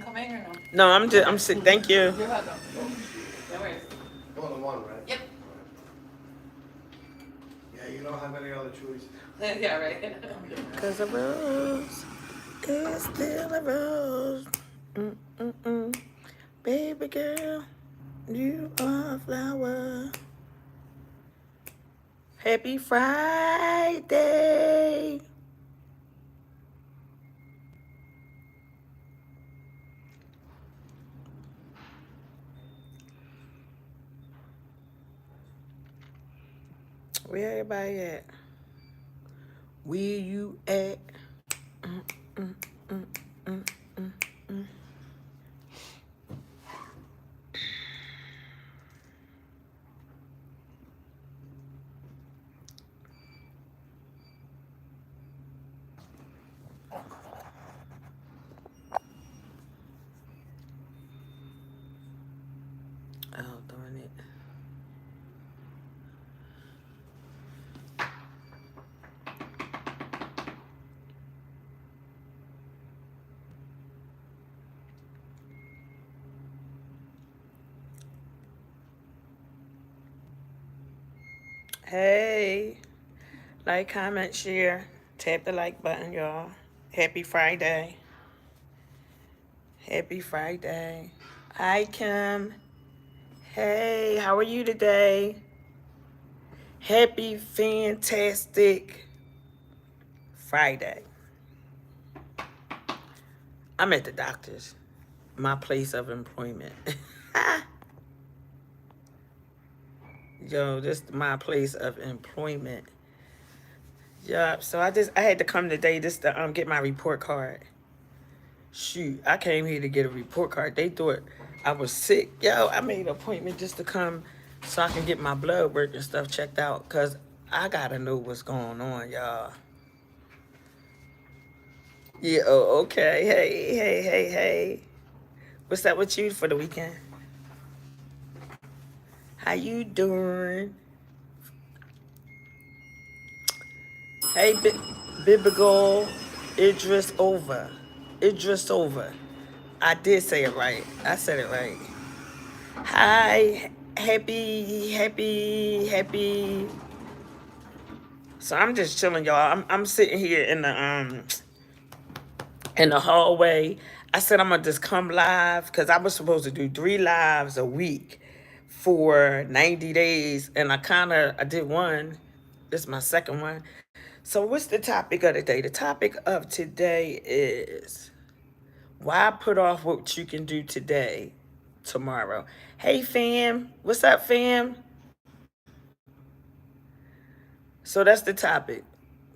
coming or no? No, I'm sick. Thank you. You're welcome. No worries. Going to one, right? Yep. Yeah, you don't have any other choice. Yeah, right. Cause a rose is still a rose. Mm-mm-mm. Baby girl, you are a flower. Happy Friday. Where everybody at? Where you at? Oh, darn it. Hey, like, comment, share. Tap the like button, y'all. Happy Friday. Happy Friday. Hi, Kim. Hey, how are you today? Happy, fantastic Friday. I'm at the doctor's, my place of employment. Yo, this is my place of employment. Yup. So I had to come today just to get my report card. Shoot, I came here to get a report card. They thought I was sick. Yo, I made an appointment just to come so I can get my blood work and stuff checked out. Cause I gotta know what's going on, y'all. Yeah, oh, okay. Hey. What's up with you for the weekend? How you doing? Hey, Biblical Idris Over. Idris Over. I did say it right. I said it right. Hi, happy. So I'm just chilling, y'all. I'm sitting here in the hallway. I said I'm gonna just come live because I was supposed to do 3 lives a week for 90 days, and I did one. This is my second one. So what's the topic of the day? The topic of today is why put off what you can do today, tomorrow. Hey fam, what's up fam? So that's the topic.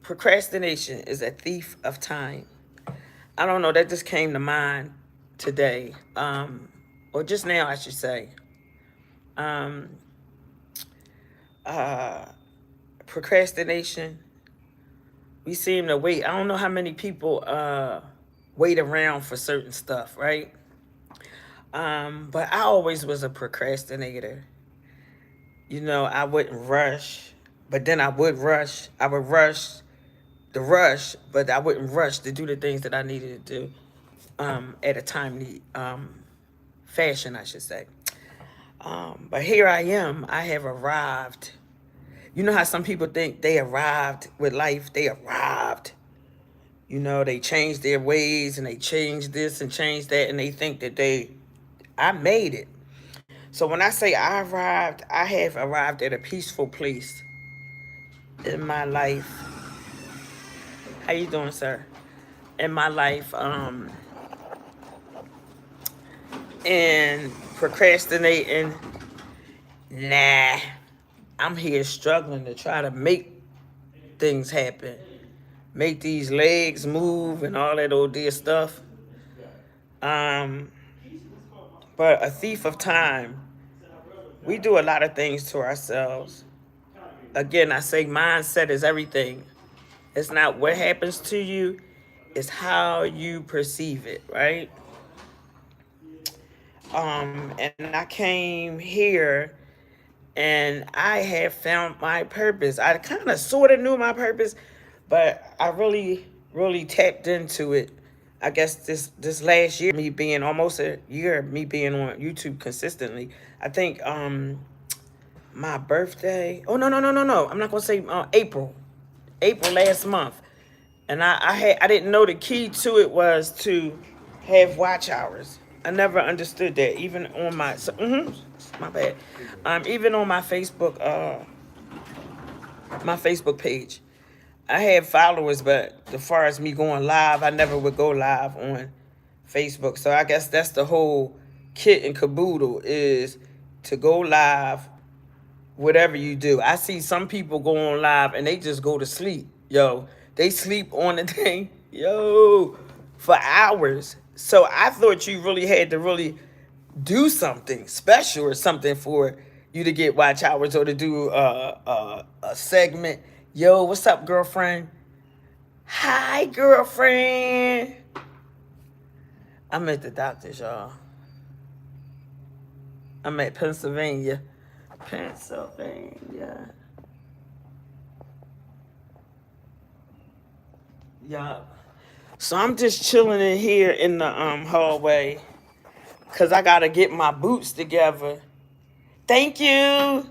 Procrastination is a thief of time. I don't know, that just came to mind today. Or just now I should say. Um uh Procrastination. We seem to wait. I don't know how many people wait around for certain stuff, right? But I always was a procrastinator. You know, I wouldn't rush, but then I would rush. I would rush the rush, but I wouldn't rush to do the things that I needed to do at a timely fashion, I should say. But here I am. I have arrived. You know how some people think they arrived with life? They arrived. You know, they changed their ways and they changed this and changed that, and they think that I made it. So when I say I arrived, I have arrived at a peaceful place in my life. How you doing, sir? In my life, and procrastinating. Nah, I'm here struggling to try to make things happen, make these legs move and all that old dear stuff. Um, but a thief of time. We do a lot of things to ourselves. Again, I say mindset is everything. It's not what happens to you, it's how you perceive it, right? And I came here and I have found my purpose. I kind of sort of knew my purpose, but I really tapped into it I guess this last year, me being almost a year, me being on YouTube consistently. I think my birthday. Oh no! I'm not gonna say April last month, and I didn't know the key to it was to have watch hours. I never understood that. Even on my my bad. Even on my Facebook page. I had followers, but as far as me going live, I never would go live on Facebook. So I guess that's the whole kit and caboodle is to go live, whatever you do. I see some people go on live and they just go to sleep. Yo, they sleep on the thing, yo, for hours. So I thought you really had to really do something special or something for you to get watch hours or to do a segment. Yo, what's up, girlfriend? Hi, girlfriend. I'm at the doctor's, y'all. I'm at Pennsylvania. Yeah. So I'm just chilling in here in the hallway because I got to get my boots together. Thank you.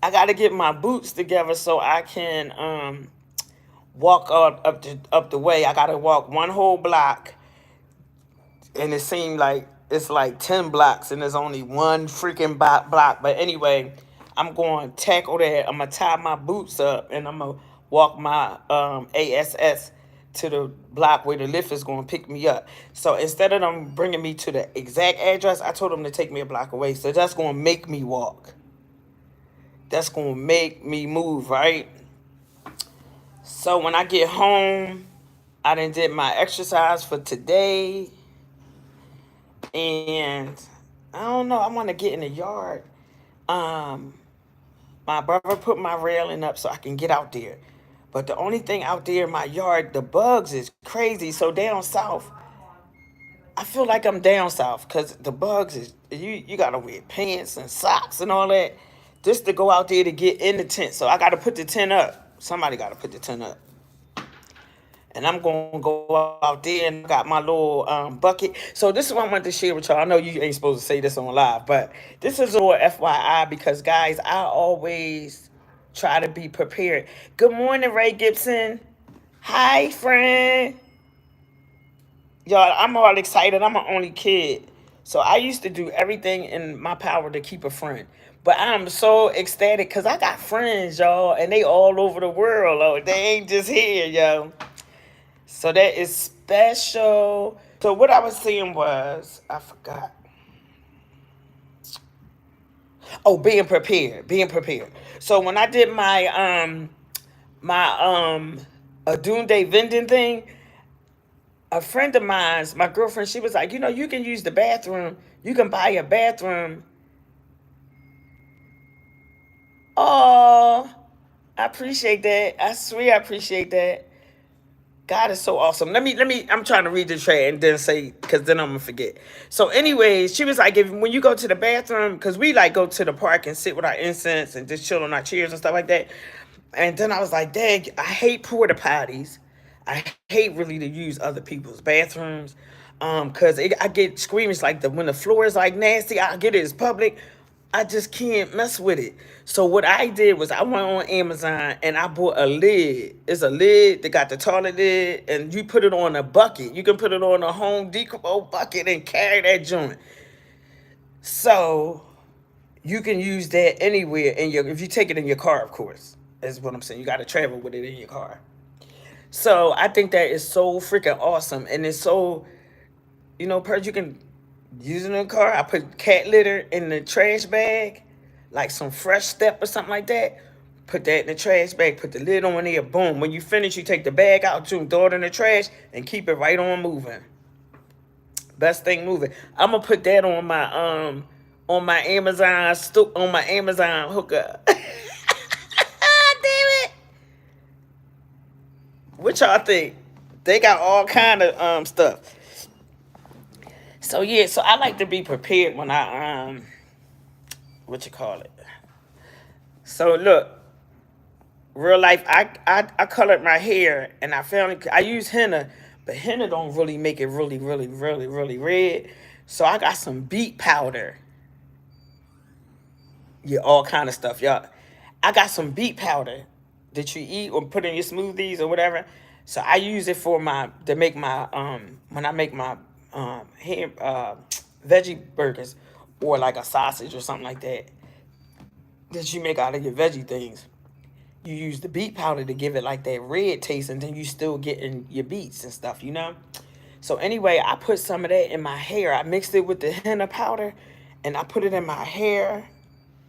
I got to get my boots together so I can walk up the way. I got to walk one whole block, and it seemed like it's like 10 blocks, and there's only one freaking block. But anyway, I'm going to tackle that. I'm going to tie my boots up, and I'm going to walk my ASS to the block where the lift is going to pick me up. So instead of them bringing me to the exact address, I told them to take me a block away. So that's going to make me walk. That's going to make me move, right? So when I get home, I done did my exercise for today. And I don't know, I want to get in the yard. My brother put my railing up so I can get out there. But the only thing out there in my yard, the bugs is crazy. So down south, I feel like I'm down south because the bugs is, you got to wear pants and socks and all that just to go out there to get in the tent. So I got to put the tent up. Somebody got to put the tent up. And I'm going to go out there and got my little bucket. So this is what I wanted to share with y'all. I know you ain't supposed to say this on live, but this is a little FYI because, guys, I always try to be prepared. Good morning, Ray Gibson. Hi, friend. Y'all, I'm all excited. I'm an only kid. So I used to do everything in my power to keep a friend. But I'm so ecstatic because I got friends, y'all, and they all over the world. Oh, they ain't just here, yo. So that is special. So what I was saying was, I forgot. Oh, being prepared. So when I did my a Doomsday vending thing, a friend of mine's, my girlfriend, she was like, you can use the bathroom. You can buy a bathroom. Oh, I appreciate that. I swear I appreciate that. God is so awesome. I'm trying to read the chat and then say, because then I'm going to forget. So anyways, she was like, when you go to the bathroom, because we like go to the park and sit with our incense and just chill on our chairs and stuff like that. And then I was like, dang, I hate porta potties. I hate really to use other people's bathrooms. Because I get squeamish, like when the floor is like nasty, I get it, it's public. I just can't mess with it. So what I did was I went on Amazon and I bought a lid. It's a lid that got the toilet lid, and you put it on a bucket. You can put it on a Home Depot bucket and carry that joint. So you can use that anywhere if you take it in your car, of course. That's what I'm saying. You got to travel with it in your car. So I think that is so freaking awesome, and it's so, Purge, you can use it in the car. I put cat litter in the trash bag, like some Fresh Step or something like that. Put that in the trash bag, put the lid on there, boom. When you finish, you take the bag out, throw it in the trash, and keep it right on moving. Best thing moving. I'm gonna put that on my Amazon hookup. Damn it! What y'all think? They got all kind of stuff. So yeah, so I like to be prepared when I So look, real life, I colored my hair and I found I use henna, but henna don't really make it really red. So I got some beet powder. Yeah, all kind of stuff, y'all. I got some beet powder that you eat or put in your smoothies or whatever. So I use it for my to make my when I make my ham veggie burgers or like a sausage or something like that that you make out of your veggie things. You use the beet powder to give it like that red taste, and then you still getting your beets and stuff, you know. So anyway, I put some of that in my hair. I mixed it with the henna powder, and I put it in my hair,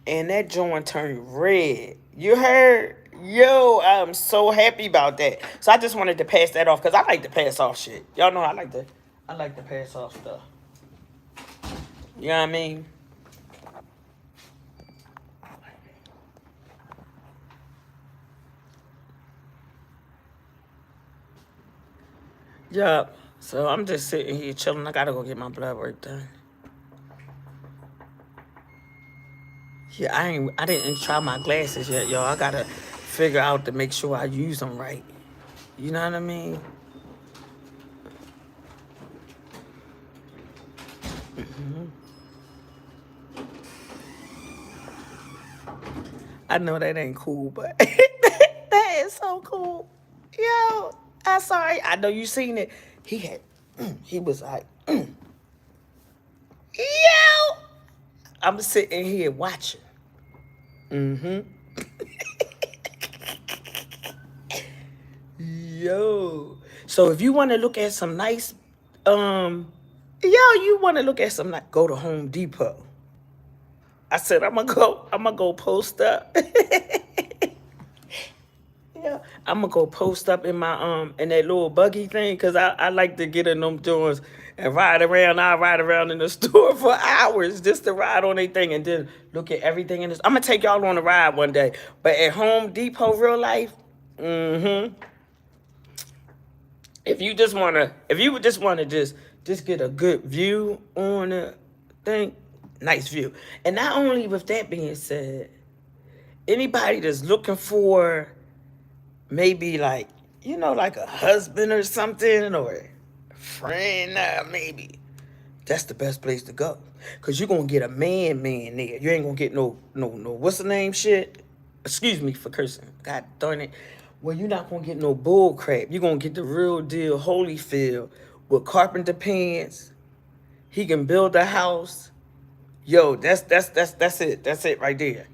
and that joint turned red. You heard? Yo, I'm so happy about that. So I just wanted to pass that off because I like to pass off shit. Y'all know I like to pass off stuff. You know what I mean? Yup. So I'm just sitting here chilling. I gotta go get my blood work done. Yeah, I didn't try my glasses yet, y'all. I gotta figure out to make sure I use them right. You know what I mean? I know that ain't cool, but that is so cool. Yo, I'm sorry. I know you seen it. He was like, yo. I'm sitting here watching. Mm-hmm. Yo. So if you want to look at some nice, you want to look at some like go to Home Depot. I said I'm gonna go post up. Yeah, I'm gonna go post up in my in that little buggy thing because I like to get in them joints and ride around. I ride around in the store for hours just to ride on anything and then look at everything in this. I'm gonna take y'all on a ride one day, but at Home Depot, real life. Mm-hmm. If you would just wanna just get a good view on the thing, nice view. And not only with that being said, anybody that's looking for maybe like like a husband or something or a friend maybe that's the best place to go because you're gonna get a man there. You ain't gonna get no what's the name shit, excuse me for cursing, god darn it. Well, you're not gonna get no bull crap. You're gonna get the real deal Holyfield with carpenter pants. He can build a house. Yo, that's it right there.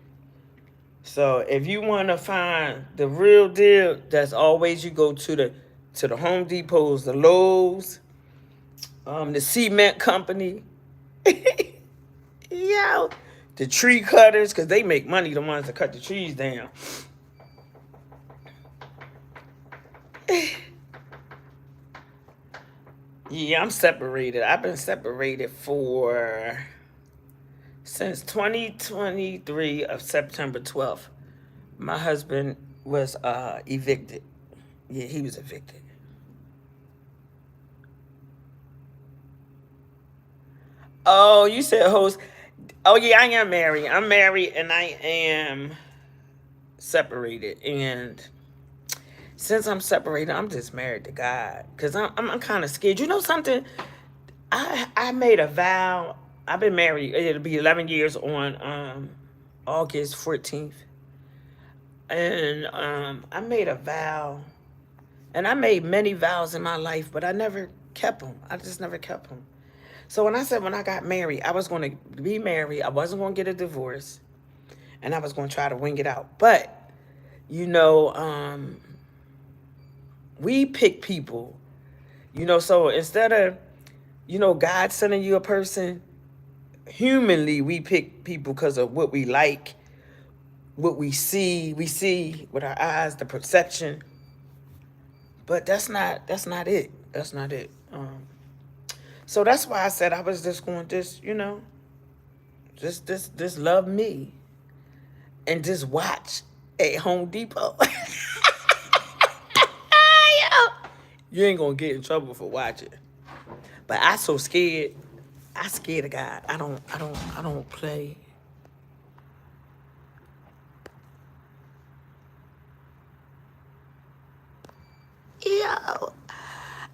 So if you want to find the real deal, that's always you go to the Home Depots, the Lowe's, the cement company, yeah, the tree cutters, because they make money, the ones that cut the trees down. Yeah, I'm separated. I've been separated since 2023 of September 12th. My husband was evicted. Yeah, he was evicted. Oh, you said host. Oh yeah, I am married. I'm married and I am separated. And since I'm separated, I'm just married to God. Cause I'm kind of scared. You know something? I made a vow. I've been married. It'll be 11 years on August 14th. And I made a vow. And I made many vows in my life, but I never kept them. I just never kept them. So when I got married, I was going to be married. I wasn't going to get a divorce. And I was going to try to wing it out. But, we pick people. So instead of, God sending you a person, humanly, we pick people because of what we like, what we see. We see with our eyes, the perception. But that's not it. That's not it. So that's why I said I was just going to just love me and just watch at Home Depot. You ain't gonna get in trouble for watching. But I so scared. I scared of God. I don't play.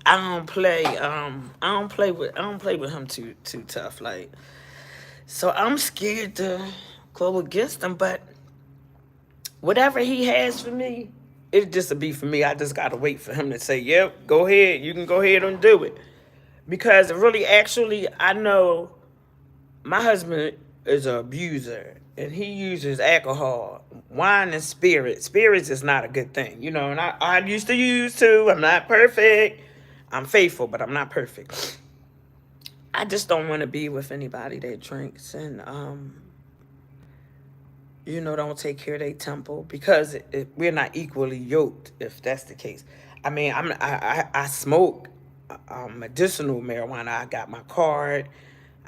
I don't play. I don't play with him too tough. Like, so I'm scared to go against him. But whatever he has for me, it just a be for me. I just gotta wait for him to say, "Yep, go ahead. You can go ahead and do it." Because really, actually, I know my husband is an abuser, and he uses alcohol, wine, and spirits. Spirits is not a good thing, you know. And I used to use too. I'm not perfect. I'm faithful, but I'm not perfect. I just don't want to be with anybody that drinks and don't take care of their temple because we're not equally yoked. If that's the case, I mean, I smoke medicinal marijuana. I got my card.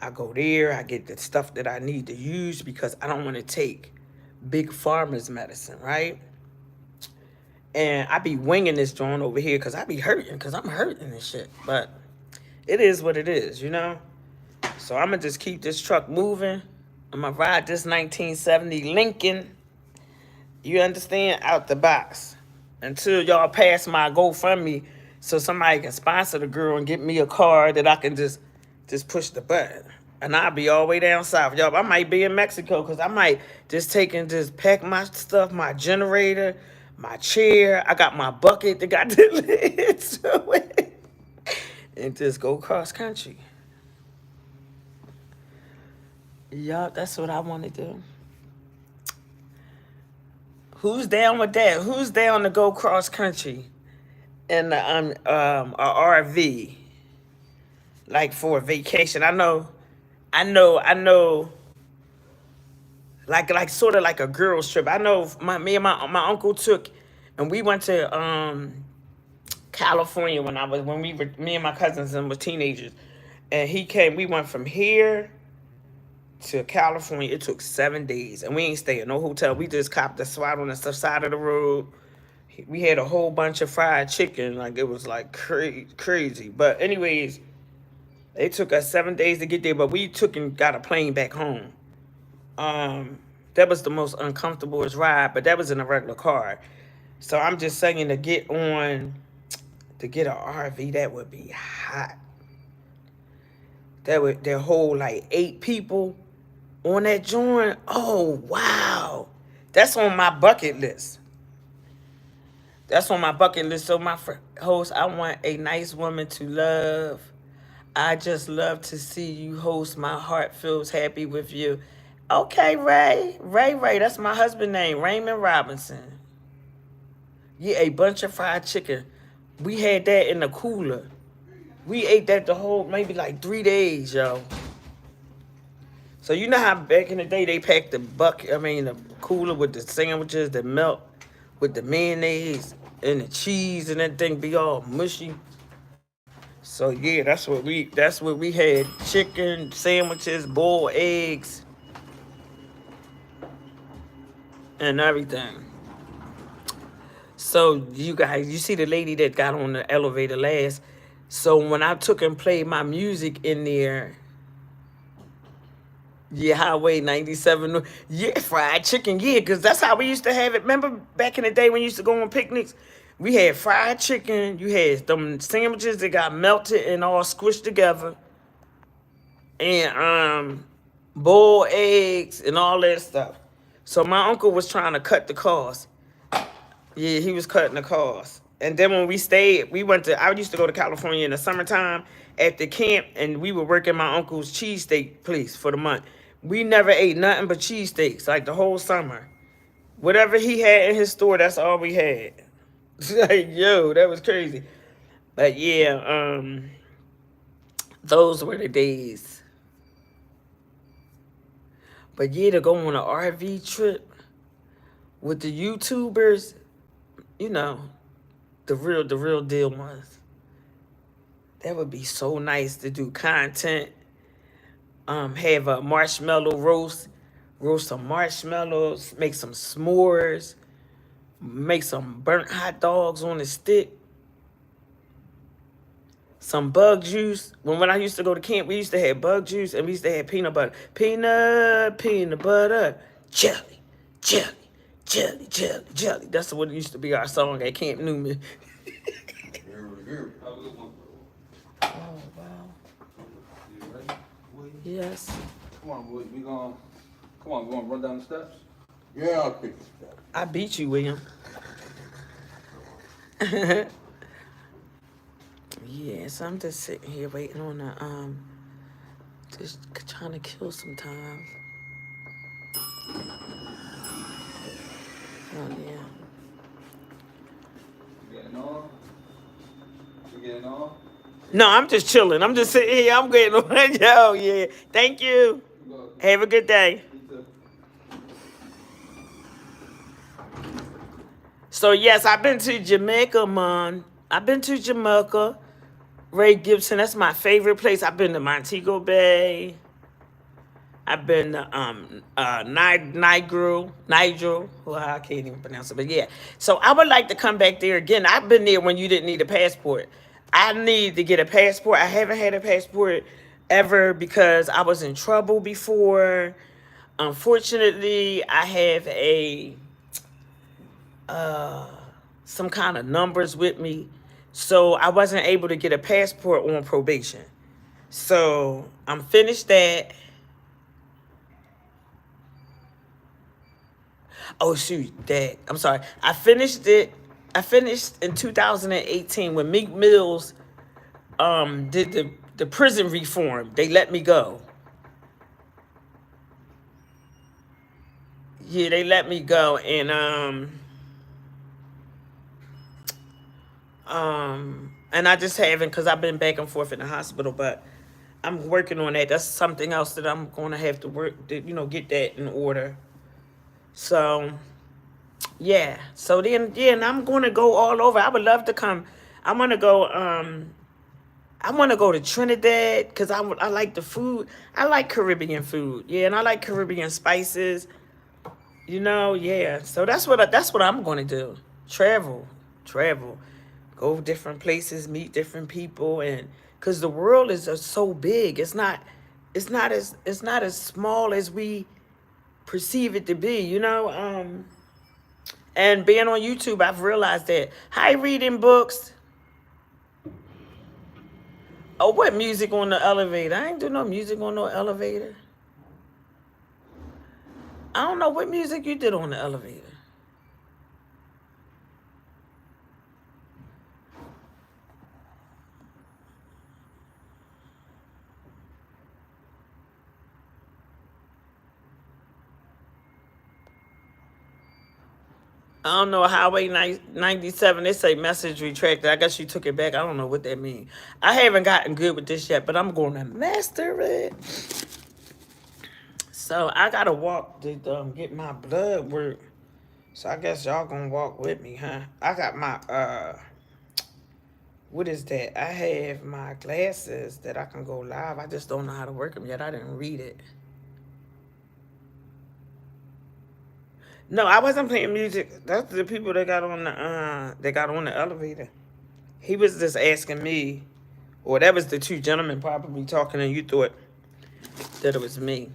I go there. I get the stuff that I need to use because I don't want to take big pharma's medicine, right? And I be winging this joint over here because I be hurting because I'm hurting and shit. But it is what it is, you know? So I'm going to just keep this truck moving. I'm going to ride this 1970 Lincoln, you understand, out the box until y'all pass my GoFundMe so somebody can sponsor the girl and get me a car that I can just push the button. And I'll be all the way down south. Y'all, I might be in Mexico because I might just pack my stuff, my generator, my chair. I got my bucket that got the lid to it. And just go cross country. Yup, that's what I want to do. Who's down with that? Who's down to go cross country in a RV, like for a vacation? I know. Like sort of like a girls trip. I know me and my uncle took, and we went to California me and my cousins and were teenagers, and he came. We went from here to California. It took 7 days, and we ain't stay in no hotel. We just copped the SWAT on the side of the road. We had a whole bunch of fried chicken, like it was like crazy. But anyways, it took us 7 days to get there, but we took and got a plane back home. That was the most uncomfortable ride, but that was in a regular car. So I'm just saying to get an RV, that would be hot. That whole like 8 people on that joint. Oh wow, that's on my bucket list. So my host, I want a nice woman to love. I just love to see you host. My heart feels happy with you. Okay, Ray. That's my husband's name, Raymond Robinson. Yeah, a bunch of fried chicken. We had that in the cooler. We ate that maybe like 3 days, yo. So you know how back in the day they packed the cooler with the sandwiches that melt with the mayonnaise and the cheese and that thing be all mushy. So yeah, that's what we had. Chicken, sandwiches, boiled eggs, and everything. So you guys, you see the lady that got on the elevator last. So when I took and played my music in there, yeah, Highway 97, yeah, fried chicken, yeah, because that's how we used to have it. Remember back in the day when you used to go on picnics? We had fried chicken, you had them sandwiches that got melted and all squished together, and boiled eggs and all that stuff. So my uncle was trying to cut the cost. Yeah, he was cutting the cost. And then when we stayed, I used to go to California in the summertime at the camp, and we were working my uncle's cheesesteak place for the month. We never ate nothing but cheesesteaks, like the whole summer. Whatever he had in his store, that's all we had. Like, yo, that was crazy. But yeah, those were the days. But yeah, to go on an RV trip with the YouTubers, you know, the real deal ones. That would be so nice to do content. Have a marshmallow roast some marshmallows, make some s'mores, make some burnt hot dogs on a stick, some bug juice. When I used to go to camp, we used to have bug juice and we used to have peanut butter. Peanut butter, jelly. That's what it used to be our song at Camp Newman. Yes. Come on, boy. We gonna run down the steps. Yeah, I'll take the step. I beat you, William. Yeah, so I'm just sitting here waiting on the just trying to kill some time. Oh yeah. You getting on? You getting on? No, I'm just chilling. I'm just sitting here. I'm getting on. Yo, yeah. Thank you. You go. Have a good day. You too. So yes, I've been to Jamaica, man. I've been to Jamaica. Ray Gibson, that's my favorite place. I've been to Montego Bay. I've been to Nigel. Well, I can't even pronounce it, but yeah. So I would like to come back there again. I've been there when you didn't need a passport. I need to get a passport. I haven't had a passport ever because I was in trouble before. Unfortunately, I have some kind of numbers with me, so I wasn't able to get a passport on probation. So I'm finished that. Oh shoot, that I'm sorry. I finished it. I finished in 2018 when Meek Mills did the prison reform. They let me go. Yeah, they let me go, and and I just haven't because I've been back and forth in the hospital, but I'm working on that. That's something else that I'm going to have to work to, get that in order. So, yeah. So then, yeah, and I'm going to go all over. I would love to come. I want to go, to Trinidad because I like the food. I like Caribbean food. Yeah, and I like Caribbean spices. Yeah. So that's what I'm going to do. Travel. Go different places, meet different people, and because the world is so big, it's not as small as we perceive it to be. And being on YouTube, I've realized that. Hi, reading books. Oh, what music on the elevator? I ain't do no music on no elevator. I don't know what music you did on the elevator. I don't know, Highway 97, they say message retracted. I guess you took it back. I don't know what that means. I haven't gotten good with this yet, but I'm going to master it. So I got to walk to get my blood work. So I guess y'all going to walk with me, huh? I got my, what is that? I have my glasses that I can go live. I just don't know how to work them yet. I didn't read it. No, I wasn't playing music. That's the people that got on the elevator. He was just asking me, or that was the two gentlemen probably talking, and you thought that it was me.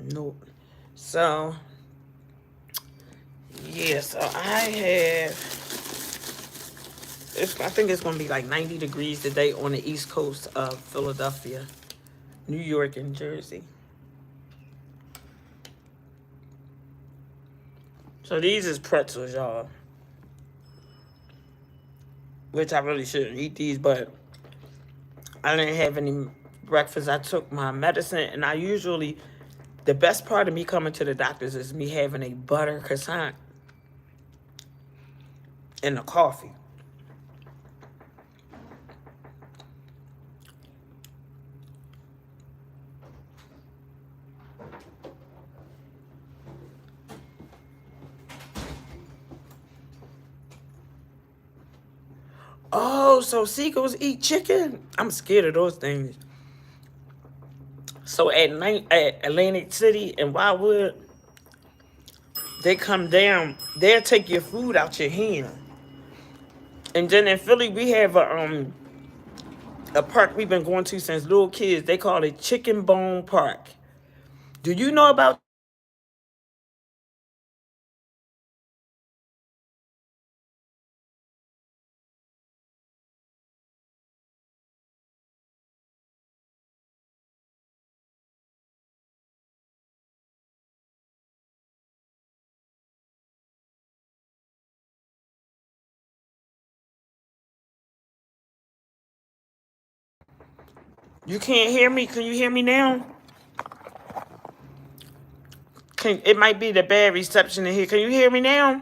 Nope. So yeah, so I think it's gonna be like 90 degrees today on the east coast of Philadelphia, New York, and Jersey. So these is pretzels, y'all. Which I really shouldn't eat these, but I didn't have any breakfast. I took my medicine, and the best part of me coming to the doctors is me having a butter croissant and a coffee. Oh, so seagulls eat chicken? I'm scared of those things. So at night at Atlantic City and Wildwood, they come down, they'll take your food out your hand. And then in Philly, we have a park we've been going to since little kids. They call it Chicken Bone Park. Do you know about You can't hear me? Can you hear me now? It might be the bad reception in here. Can you hear me now?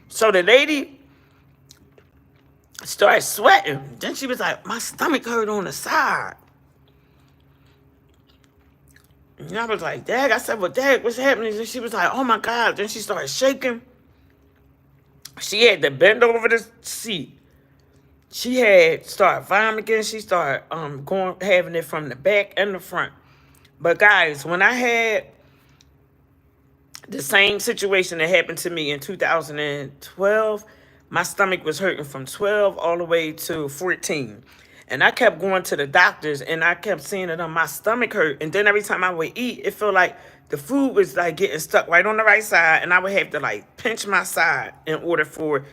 So the lady started sweating. Then she was like, my stomach hurt on the side. And I was like, Dag, I said, well, Dag, what's happening? And she was like, oh my God. Then she started shaking. She had to bend over the seat. She had started vomiting. She started having it from the back and the front. But guys, when I had the same situation that happened to me in 2012, my stomach was hurting from 12 all the way to 14. And I kept going to the doctors, and I kept seeing it on my stomach hurt. And then every time I would eat, it felt like the food was like getting stuck right on the right side, and I would have to like pinch my side in order for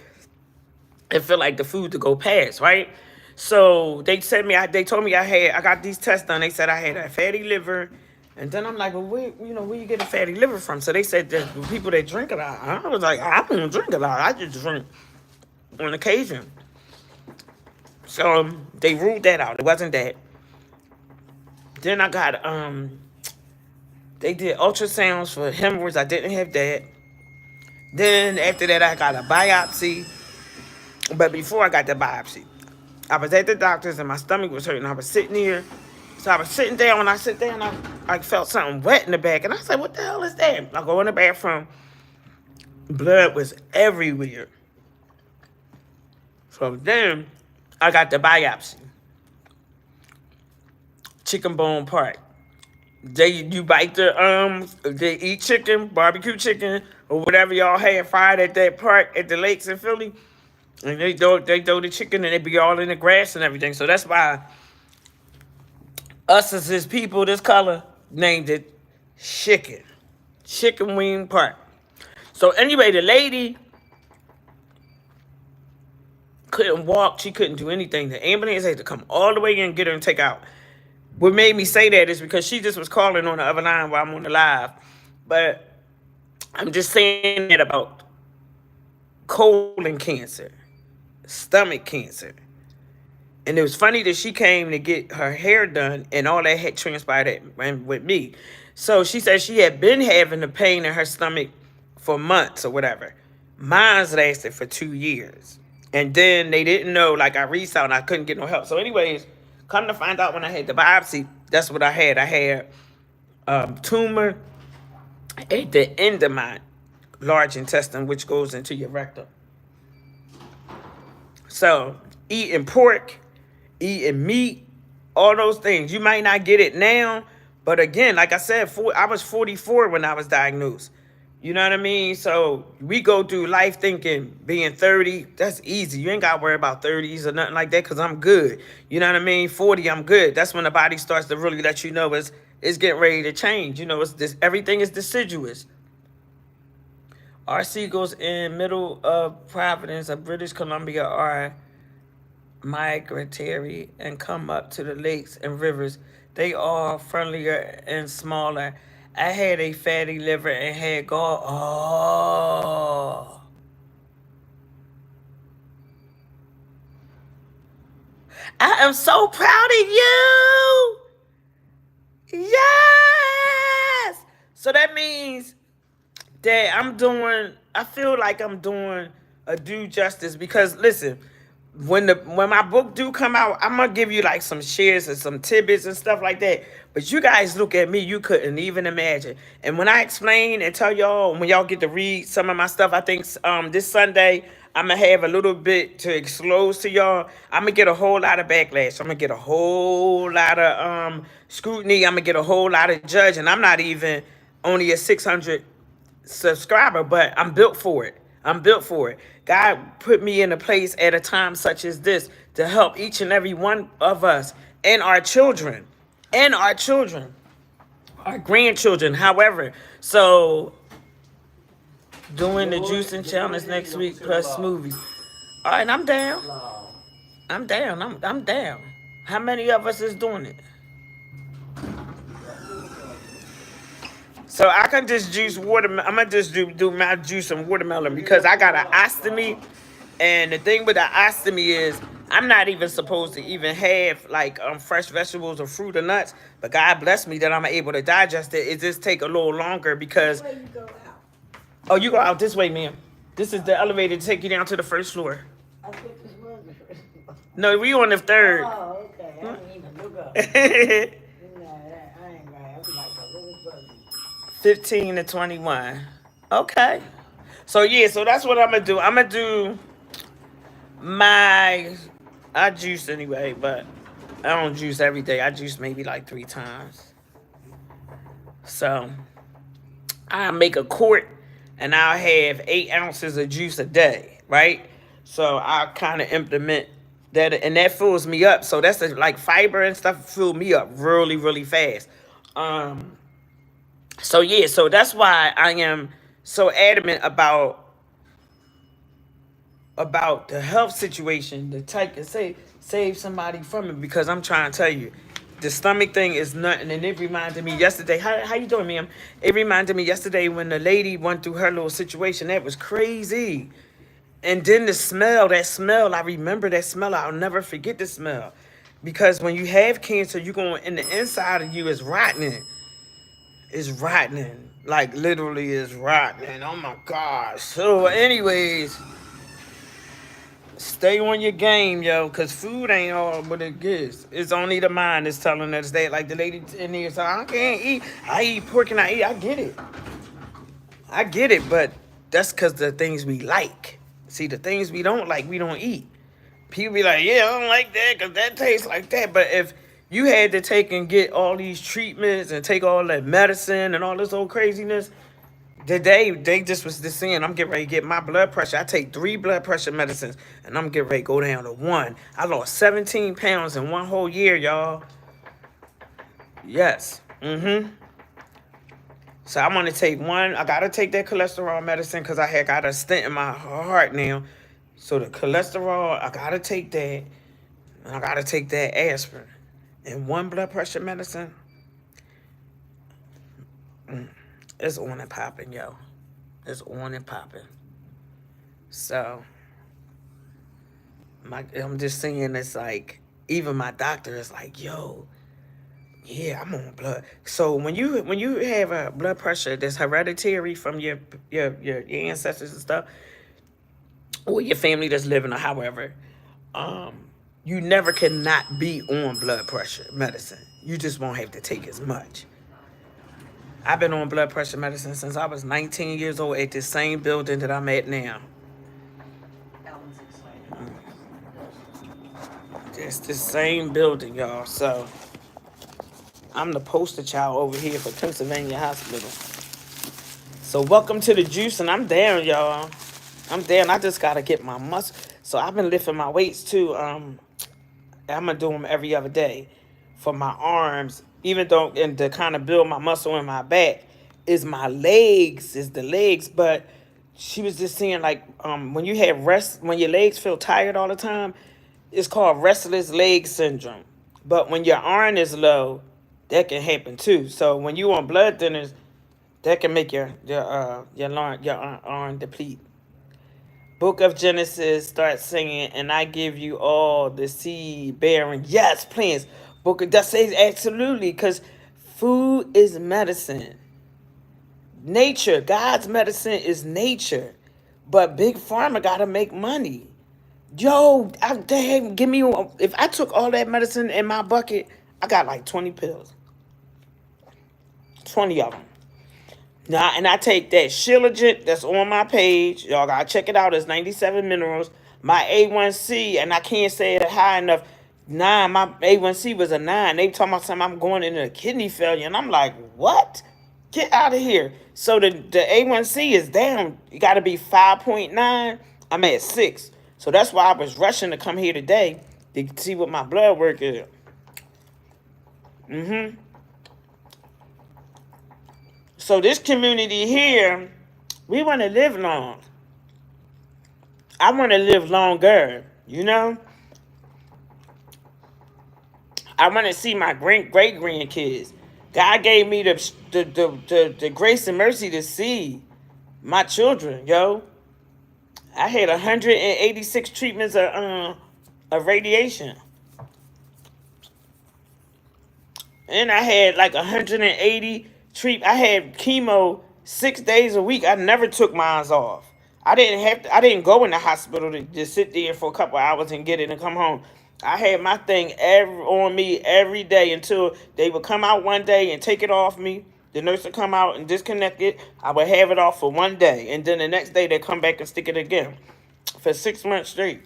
it felt like the food to go past, right? So they told me I got these tests done. They said I had a fatty liver. And then I'm like, well, where you get a fatty liver from? So they said that the people that drink a lot. I was like, I don't drink a lot. I just drink on occasion. So they ruled that out. It wasn't that. Then I got, they did ultrasounds for hemorrhoids. I didn't have that. Then after that, I got a biopsy. But before I got the biopsy, I was at the doctor's and my stomach was hurting. I was sitting here. So I was sitting down. When I sit down, I felt something wet in the back. And I said, what the hell is that? I go in the bathroom. Blood was everywhere. So then I got the biopsy. Chicken bone part. You bite they eat chicken, barbecue chicken, or whatever y'all had fried at that park at the lakes in Philly. And they throw the chicken and they be all in the grass and everything. So that's why us as his people, this color, named it chicken. Chicken wing part. So anyway, the lady couldn't walk. She couldn't do anything. The ambulance had to come all the way in and get her and take out. What made me say that is because she just was calling on the other line while I'm on the live. But I'm just saying that about colon cancer, stomach cancer. And it was funny that she came to get her hair done and all that had transpired with me. So she said she had been having the pain in her stomach for months or whatever. Mine's lasted for 2 years. And then they didn't know, like I reached out and I couldn't get no help. So anyways, come to find out when I had the biopsy, that's what I had. I had tumor at the end of my large intestine, which goes into your rectum. So eating pork, eating meat, all those things. You might not get it now, but again, like I said, I was 44 when I was diagnosed. You know what I mean? So we go through life thinking being 30, that's easy. You ain't got to worry about 30s or nothing like that because I'm good. You know what I mean? 40, I'm good. That's when the body starts to really let you know it's getting ready to change. You know, everything is deciduous. Our seagulls in middle of Providence of British Columbia are migratory and come up to the lakes and rivers. They are friendlier and smaller. I had a fatty liver and had gall. Oh. I am so proud of you. Yes. So that means that I feel like I'm doing a due justice because listen, when my book do come out, I'm gonna give you like some shares and some tidbits and stuff like that. But you guys look at me, you couldn't even imagine. And when I explain and tell y'all, when y'all get to read some of my stuff, I think this Sunday I'm gonna have a little bit to disclose to y'all. I'm gonna get a whole lot of backlash. I'm gonna get a whole lot of scrutiny. I'm gonna get a whole lot of judging. I'm not even only a 600 subscriber, but I'm built for it. I'm built for it. God put me in a place at a time such as this to help each and every one of us and our children, our grandchildren, however. So doing the juicing challenge next week plus smoothies. All right, I'm down. I'm down. How many of us is doing it? So I can just juice watermelon. I'm going to just do my juice and watermelon because I got an ostomy. And the thing with the ostomy is I'm not even supposed to even have like fresh vegetables or fruit or nuts, but God bless me that I'm able to digest it. It just take a little longer because. Where you go out? Oh, you go out this way, ma'am. This is the elevator to take you down to the first floor. I think this was the first one. No, we on the third. Oh, okay. I didn't even look up. Hmm? Nah, I ain't right. I was like a little buggy. 15 to 21. Okay. So yeah, so that's what I'm gonna do. I'm gonna do I juice anyway, but I don't juice every day. I juice maybe like 3 times. So I make a quart and I'll have 8 ounces of juice a day, right? So I kind of implement that, and that fills me up. So that's like fiber and stuff fill me up really, really fast. So yeah, so that's why I am so adamant about the health situation, to take and save somebody from it, because I'm trying to tell you, the stomach thing is nothing. And it reminded me yesterday. How you doing, ma'am? It reminded me yesterday when the lady went through her little situation. That was crazy. And then the smell, that smell, I remember that smell. I'll never forget the smell. Because when you have cancer, you're going, in the inside of you is rotting. It's rotting. Like literally is rotting. Oh my gosh. So anyways, stay on your game, yo, because food ain't all what it is. It's only the mind that's telling us that. Like the lady in here said, I can't eat. I eat pork and I eat. I get it, but that's because the things we like. See, the things we don't like, we don't eat. People be like, yeah, I don't like that because that tastes like that. But if you had to take and get all these treatments and take all that medicine and all this old craziness, they just was just saying, I'm getting ready to get my blood pressure. I take 3 blood pressure medicines, and I'm getting ready to go down to 1. I lost 17 pounds in 1 whole year, y'all. Yes. So I want to take 1. I got to take that cholesterol medicine because I had got a stent in my heart now. So the cholesterol, I got to take that. And I got to take that aspirin. And 1 blood pressure medicine. It's on and popping, yo. It's on and popping. So, I'm just saying, it's like, even my doctor is like, yo, yeah, I'm on blood. So when you have a blood pressure that's hereditary from your ancestors and stuff, or your family that's living or however, you never cannot be on blood pressure medicine. You just won't have to take as much. I've been on blood pressure medicine since I was 19 years old at the same building that I'm at now. It's the same building, y'all. So I'm the poster child over here for Pennsylvania Hospital. So welcome to the juice, and I'm down, y'all. I'm down. I just gotta get my muscle. So I've been lifting my weights too. I'm gonna do them every other day for my arms. Even though, and to kind of build my muscle in my back, is my legs, is the legs. But she was just saying, like, when you have when your legs feel tired all the time, it's called restless leg syndrome. But when your iron is low, that can happen too. So when you on blood thinners, that can make your iron deplete. Book of Genesis starts singing, and I give you all the seed bearing, yes, plants. Book of that says absolutely, because food is medicine. Nature, God's medicine is nature, but Big Pharma gotta make money. Yo, give me. If I took all that medicine in my bucket, I got like 20 pills, 20 of them. Now, and I take that Shilajit that's on my page. Y'all gotta check it out. It's 97 minerals. My A1C, and I can't say it high enough. 9. My A1C was a 9. They talking about something I'm going into a kidney failure, and I'm like, what? Get out of here. So the A1C is down. You got to be 5.9. I'm at 6. So that's why I was rushing to come here today to see what my blood work is. So this community here, we want to live long. I want to live longer, you know? I want to see my great grandkids. God gave me the grace and mercy to see my children, yo. I had 186 treatments of of radiation. And I had like 180 treat. I had chemo 6 days a week. I never took mine off. I didn't go in the hospital to just sit there for a couple hours and get it and come home. I had my thing on me every day until they would come out one day and take it off me. The nurse would come out and disconnect it. I would have it off for one day. And then the next day they'd come back and stick it again for 6 months straight.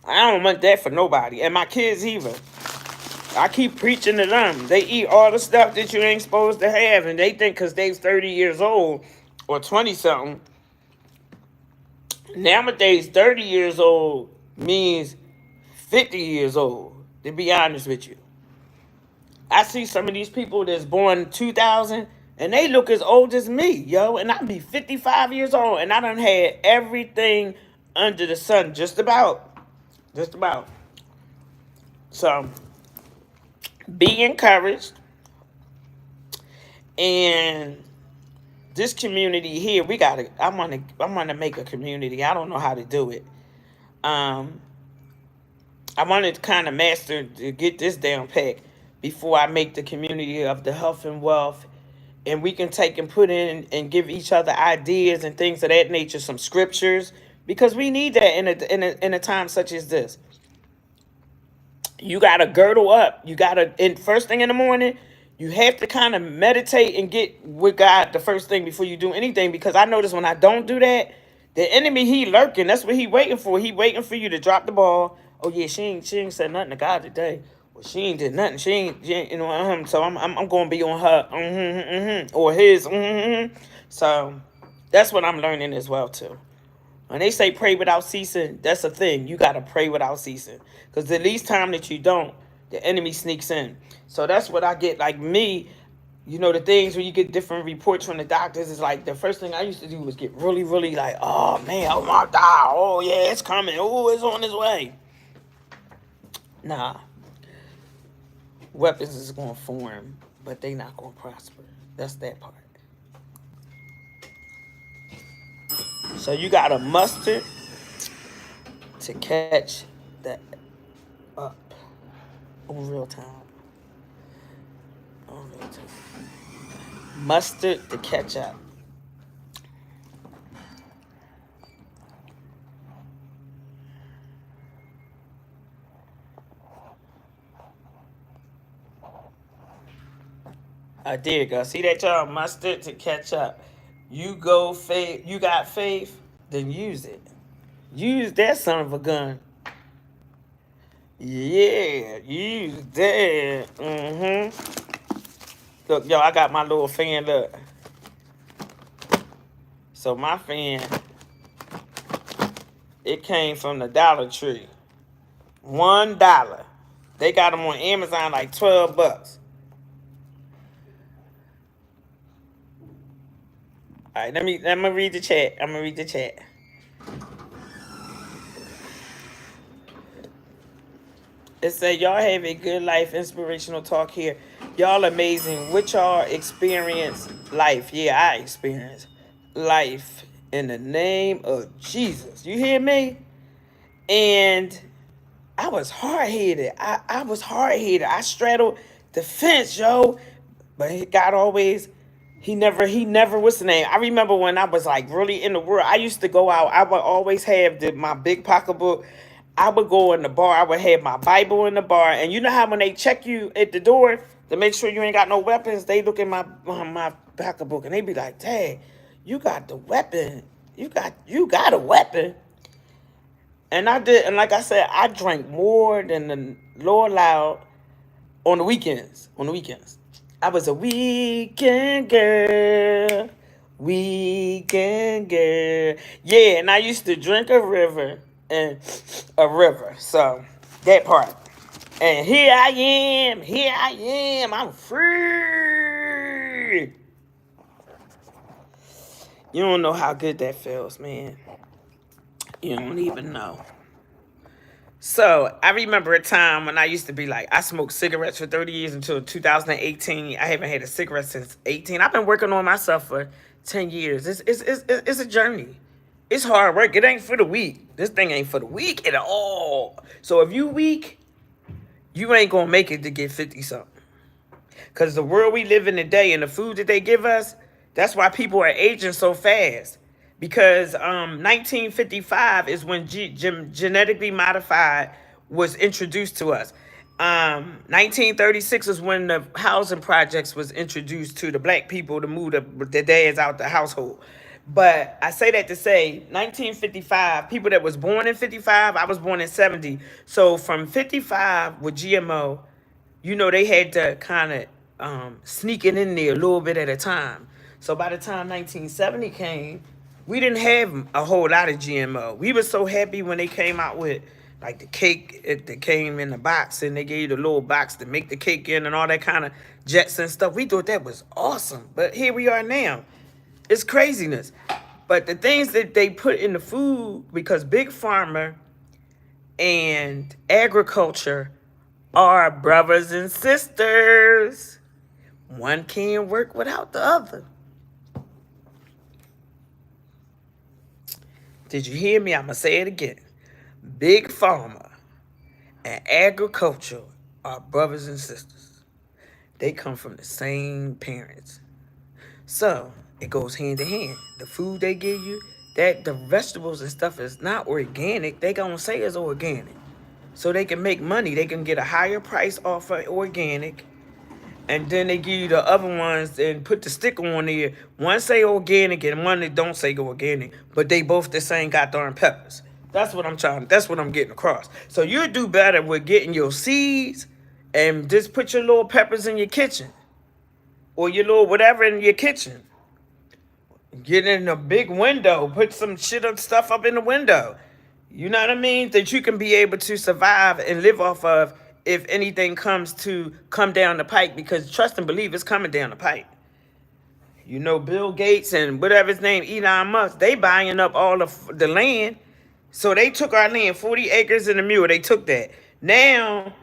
I don't want that for nobody. And my kids either. I keep preaching to them. They eat all the stuff that you ain't supposed to have. And they think because they're 30 years old or 20-something. Nowadays, 30 years old means 50 years old, to be honest with you. I see some of these people that's born 2000, and they look as old as me, yo. And I be 55 years old, and I done had everything under the sun, just about. Just about. So, be encouraged. And this community here, I want to make a community. I don't know how to do it. I wanted to kind of master to get this down pat before I make the community of the health and wealth, and we can take and put in and give each other ideas and things of that nature, some scriptures, because we need that in a time such as this. You gotta girdle up. And first thing in the morning, you have to kind of meditate and get with God the first thing before you do anything, because I notice when I don't do that, the enemy, he lurking. That's what he waiting for. He waiting for you to drop the ball. Oh yeah, she ain't said nothing to God today. Well, she ain't did nothing. She ain't you know, so I'm going to be on her, or his, So that's what I'm learning as well too. When they say pray without ceasing, that's a thing. You got to pray without ceasing, because the least time that you don't, the enemy sneaks in. So that's what I get. Like me, you know, the things when you get different reports from the doctors is like the first thing I used to do was get really, really like, oh man, oh my God, oh yeah, it's coming, oh it's on its way. Nah. Weapons is going to form, but they not going to prosper. That's that part. So you got to muster to catch that up on real time. On real time. Mustard to catch up. There you go. See that, y'all? Mustard to catch up. You got faith, then use it. Use that son of a gun. Yeah, use that. Look, y'all, I got my little fan, look. So my fan, it came from the Dollar Tree. $1. They got them on Amazon like $12. All right, let me read the chat. I'm gonna read the chat. It said, y'all have a good life, inspirational talk here. Y'all amazing. What y'all experience life? Yeah, I experience life in the name of Jesus. You hear me? And I was hard-headed. I was hard-headed. I straddled the fence, yo. But God always... He never, what's the name? I remember when I was like really in the world, I used to go out. I would always have my big pocketbook. I would go in the bar. I would have my Bible in the bar. And you know how when they check you at the door to make sure you ain't got no weapons, they look at my pocketbook and they be like, "Dad, you got the weapon. You got a weapon." And I did. And like I said, I drank more than the Lord allowed on the weekends. I was a weekend girl. Yeah, and I used to drink a river. So, that part. And here I am. I'm free. You don't know how good that feels, man. You don't even know. So, I remember a time when I used to be like, I smoked cigarettes for 30 years until 2018. I haven't had a cigarette since 18. I've been working on myself for 10 years. It's a journey. It's hard work. It ain't for the weak. This thing ain't for the weak at all. So if you weak, you ain't gonna make it to get 50 something. Cause the world we live in today and the food that they give us, that's why people are aging so fast. Because 1955 is when genetically modified was introduced to us. 1936 is when the housing projects was introduced to the black people to move the dads out the household. But I say that to say 1955, people that was born in 55, I was born in 70. So from 55 with GMO, you know, they had to kind of sneak it in there a little bit at a time. So by the time 1970 came, we didn't have a whole lot of GMO. We were so happy when they came out with like the cake that came in the box and they gave you the little box to make the cake in and all that kind of jets and stuff. We thought that was awesome. But here we are now. It's craziness. But the things that they put in the food, because Big Pharma and agriculture are brothers and sisters. One can't work without the other. Did you hear me? I'm going to say it again. Big Pharma and agriculture are brothers and sisters. They come from the same parents. So it goes hand in hand. The food they give you, that the vegetables and stuff is not organic. They going to say it's organic. So they can make money. They can get a higher price off of organic. And then they give you the other ones and put the sticker on there. One say organic and one that don't say organic. But they both the same goddamn peppers. That's what I'm getting across. So you do better with getting your seeds and just put your little peppers in your kitchen. Or your little whatever in your kitchen. Get in a big window. Put some shit up stuff up in the window. You know what I mean? That you can be able to survive and live off of if anything comes to come down the pipe, because trust and believe it's coming down the pipe. You know, Bill Gates and whatever his name, Elon Musk, they buying up all of the land. So they took our land, 40 acres and a mule. They took that. Now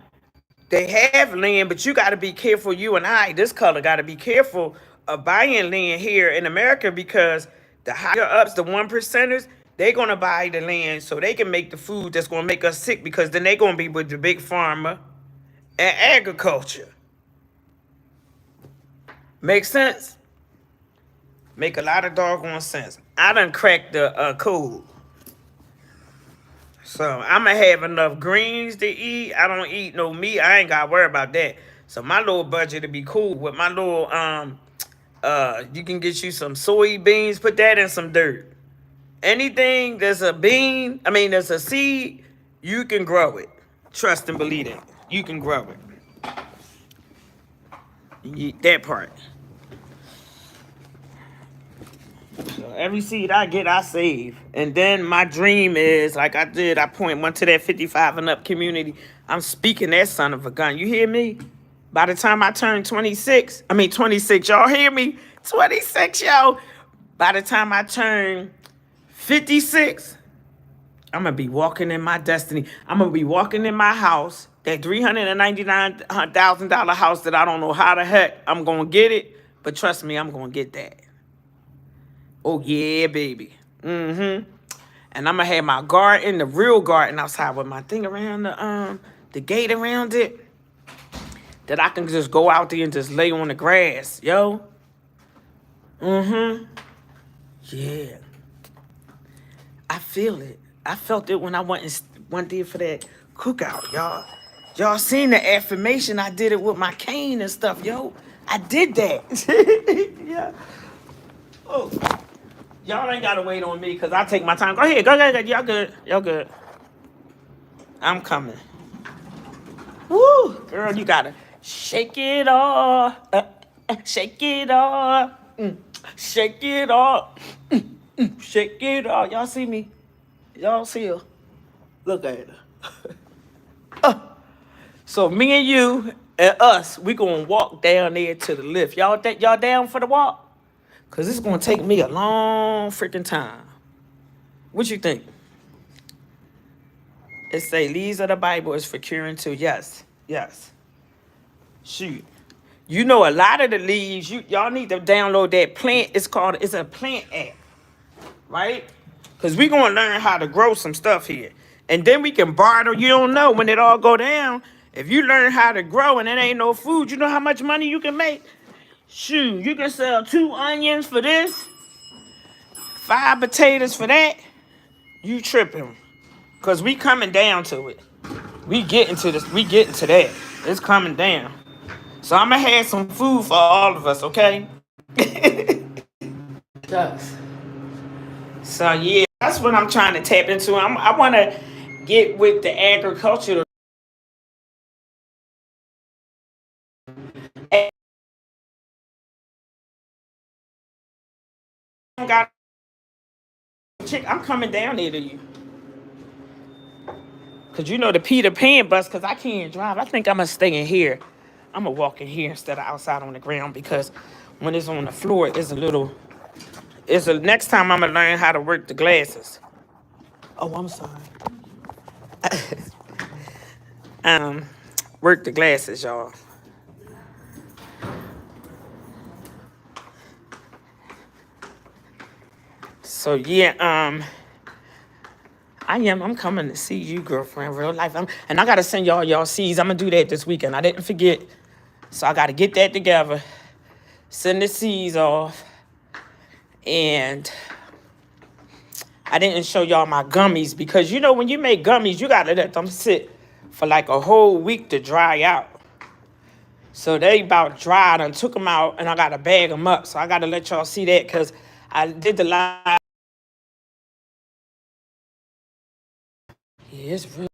they have land, but you got to be careful. You and I, this color, got to be careful of buying land here in America, because the higher ups, the 1%ers, they're going to buy the land so they can make the food that's going to make us sick, because then they're going to be with the Big Pharma and agriculture. Make sense? Make a lot of doggone sense. I done cracked the code. So I'm going to have enough greens to eat. I don't eat no meat. I ain't got to worry about that. So my little budget will be cool. With my little, you can get you some soybeans, put that in some dirt. Anything there's a there's a seed, you can grow it. Trust and believe it. You can grow it. That part. So every seed I get, I save. And then my dream is, like I did, I point one to that 55 and up community. I'm speaking that son of a gun. You hear me? By the time I turn 26, y'all hear me? 26, yo. By the time I turn 56, I'm going to be walking in my destiny. I'm going to be walking in my house, that $399,000 house that I don't know how the heck I'm going to get it. But trust me, I'm going to get that. Oh, yeah, baby. And I'm going to have my garden, the real garden outside with my thing around the gate around it, that I can just go out there and just lay on the grass, yo. Yeah. I feel it. I felt it when I went there for that cookout, y'all. Y'all seen the affirmation? I did it with my cane and stuff, yo. I did that. Yeah. Oh. Y'all ain't got to wait on me, because I take my time. Go ahead. Go. Y'all good. Y'all good. I'm coming. Woo. Girl, you got to shake it off. Shake it off. Shake it off. Shake it off. Y'all see me? Y'all see her? Look at her. So me and you and us, we gonna walk down there to the lift. Y'all down for the walk? Cause it's gonna take me a long freaking time. What you think? It say leaves of the Bible is for curing too. Yes. Shoot. You know, a lot of the leaves, y'all need to download that plant. It's a plant app, right? Because we going to learn how to grow some stuff here. And then we can barter. You don't know when it all go down. If you learn how to grow and it ain't no food, you know how much money you can make? Shoot, you can sell 2 onions for this, 5 potatoes for that. You tripping. Because we coming down to it. We getting to this. We getting to that. It's coming down. So I'm going to have some food for all of us, okay? Shucks. So, yeah, that's what I'm trying to tap into. I want to get with the agriculture. I'm coming down there to you. Because you know the Peter Pan bus, because I can't drive. I think I'm going to stay in here. I'm going to walk in here instead of outside on the ground because when it's on the floor, it's a little... next time I'm going to learn how to work the glasses. Oh, I'm sorry. Work the glasses, y'all. So, yeah, I'm coming to see you, girlfriend, real life. And I got to send y'all seeds. I'm going to do that this weekend. I didn't forget. So I got to get that together. Send the seeds off. And I didn't show y'all my gummies because, you know, when you make gummies, you got to let them sit for like a whole week to dry out. So they about dried and took them out and I got to bag them up. So I got to let y'all see that because I did the live. Yeah, it's real.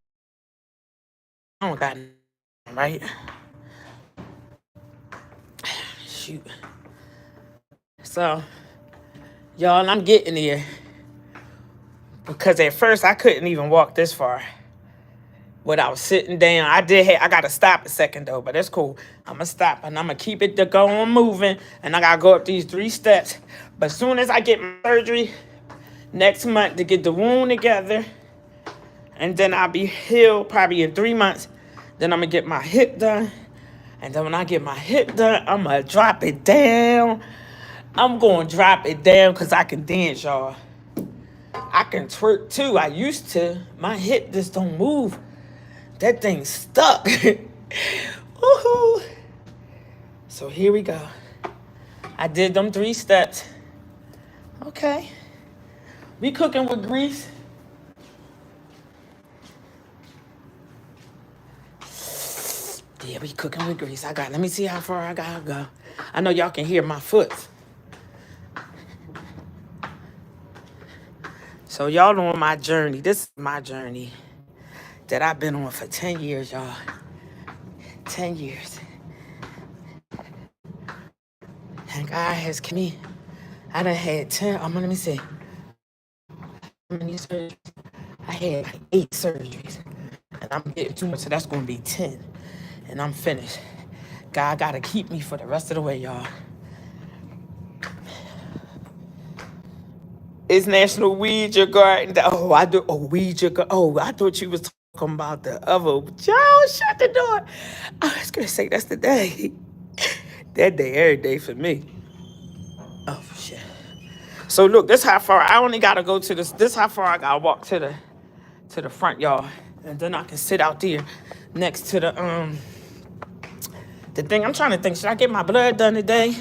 I don't got nothing, right? Shoot. So, y'all, I'm getting there. Because at first, I couldn't even walk this far without sitting down. I got to stop a second, though, but that's cool. I'm going to stop, and I'm going to keep it to go on moving, and I got to go up these 3 steps. But as soon as I get my surgery next month to get the wound together, and then I'll be healed probably in 3 months, then I'm going to get my hip done. And then when I get my hip done, I'm going to drop it down. I'm going to drop it down because I can dance, y'all. I can twerk, too. I used to. My hip just don't move. That thing's stuck. Woohoo. So here we go. I did them 3 steps. Okay. We cooking with grease. Yeah, we cooking with grease. Let me see how far I gotta go. I know y'all can hear my foot. So y'all on my journey. This is my journey that I've been on for 10 years, y'all. 10 years. And God has kept me. I done had 10, let me see. How many surgeries? I had like 8 surgeries. And I'm getting too much, so that's gonna be 10. And I'm finished. God gotta keep me for the rest of the way, y'all. It's National Weed Your Garden. Oh, Weed Your Garden. Oh, I thought you was talking about the other. Y'all, shut the door. I was gonna say that's the day. That day, every day for me. Oh, shit. So look, this how far, I only gotta go to this. This how far I gotta walk to the front, y'all. And then I can sit out there next to the thing. I'm trying to think, should I get my blood done today?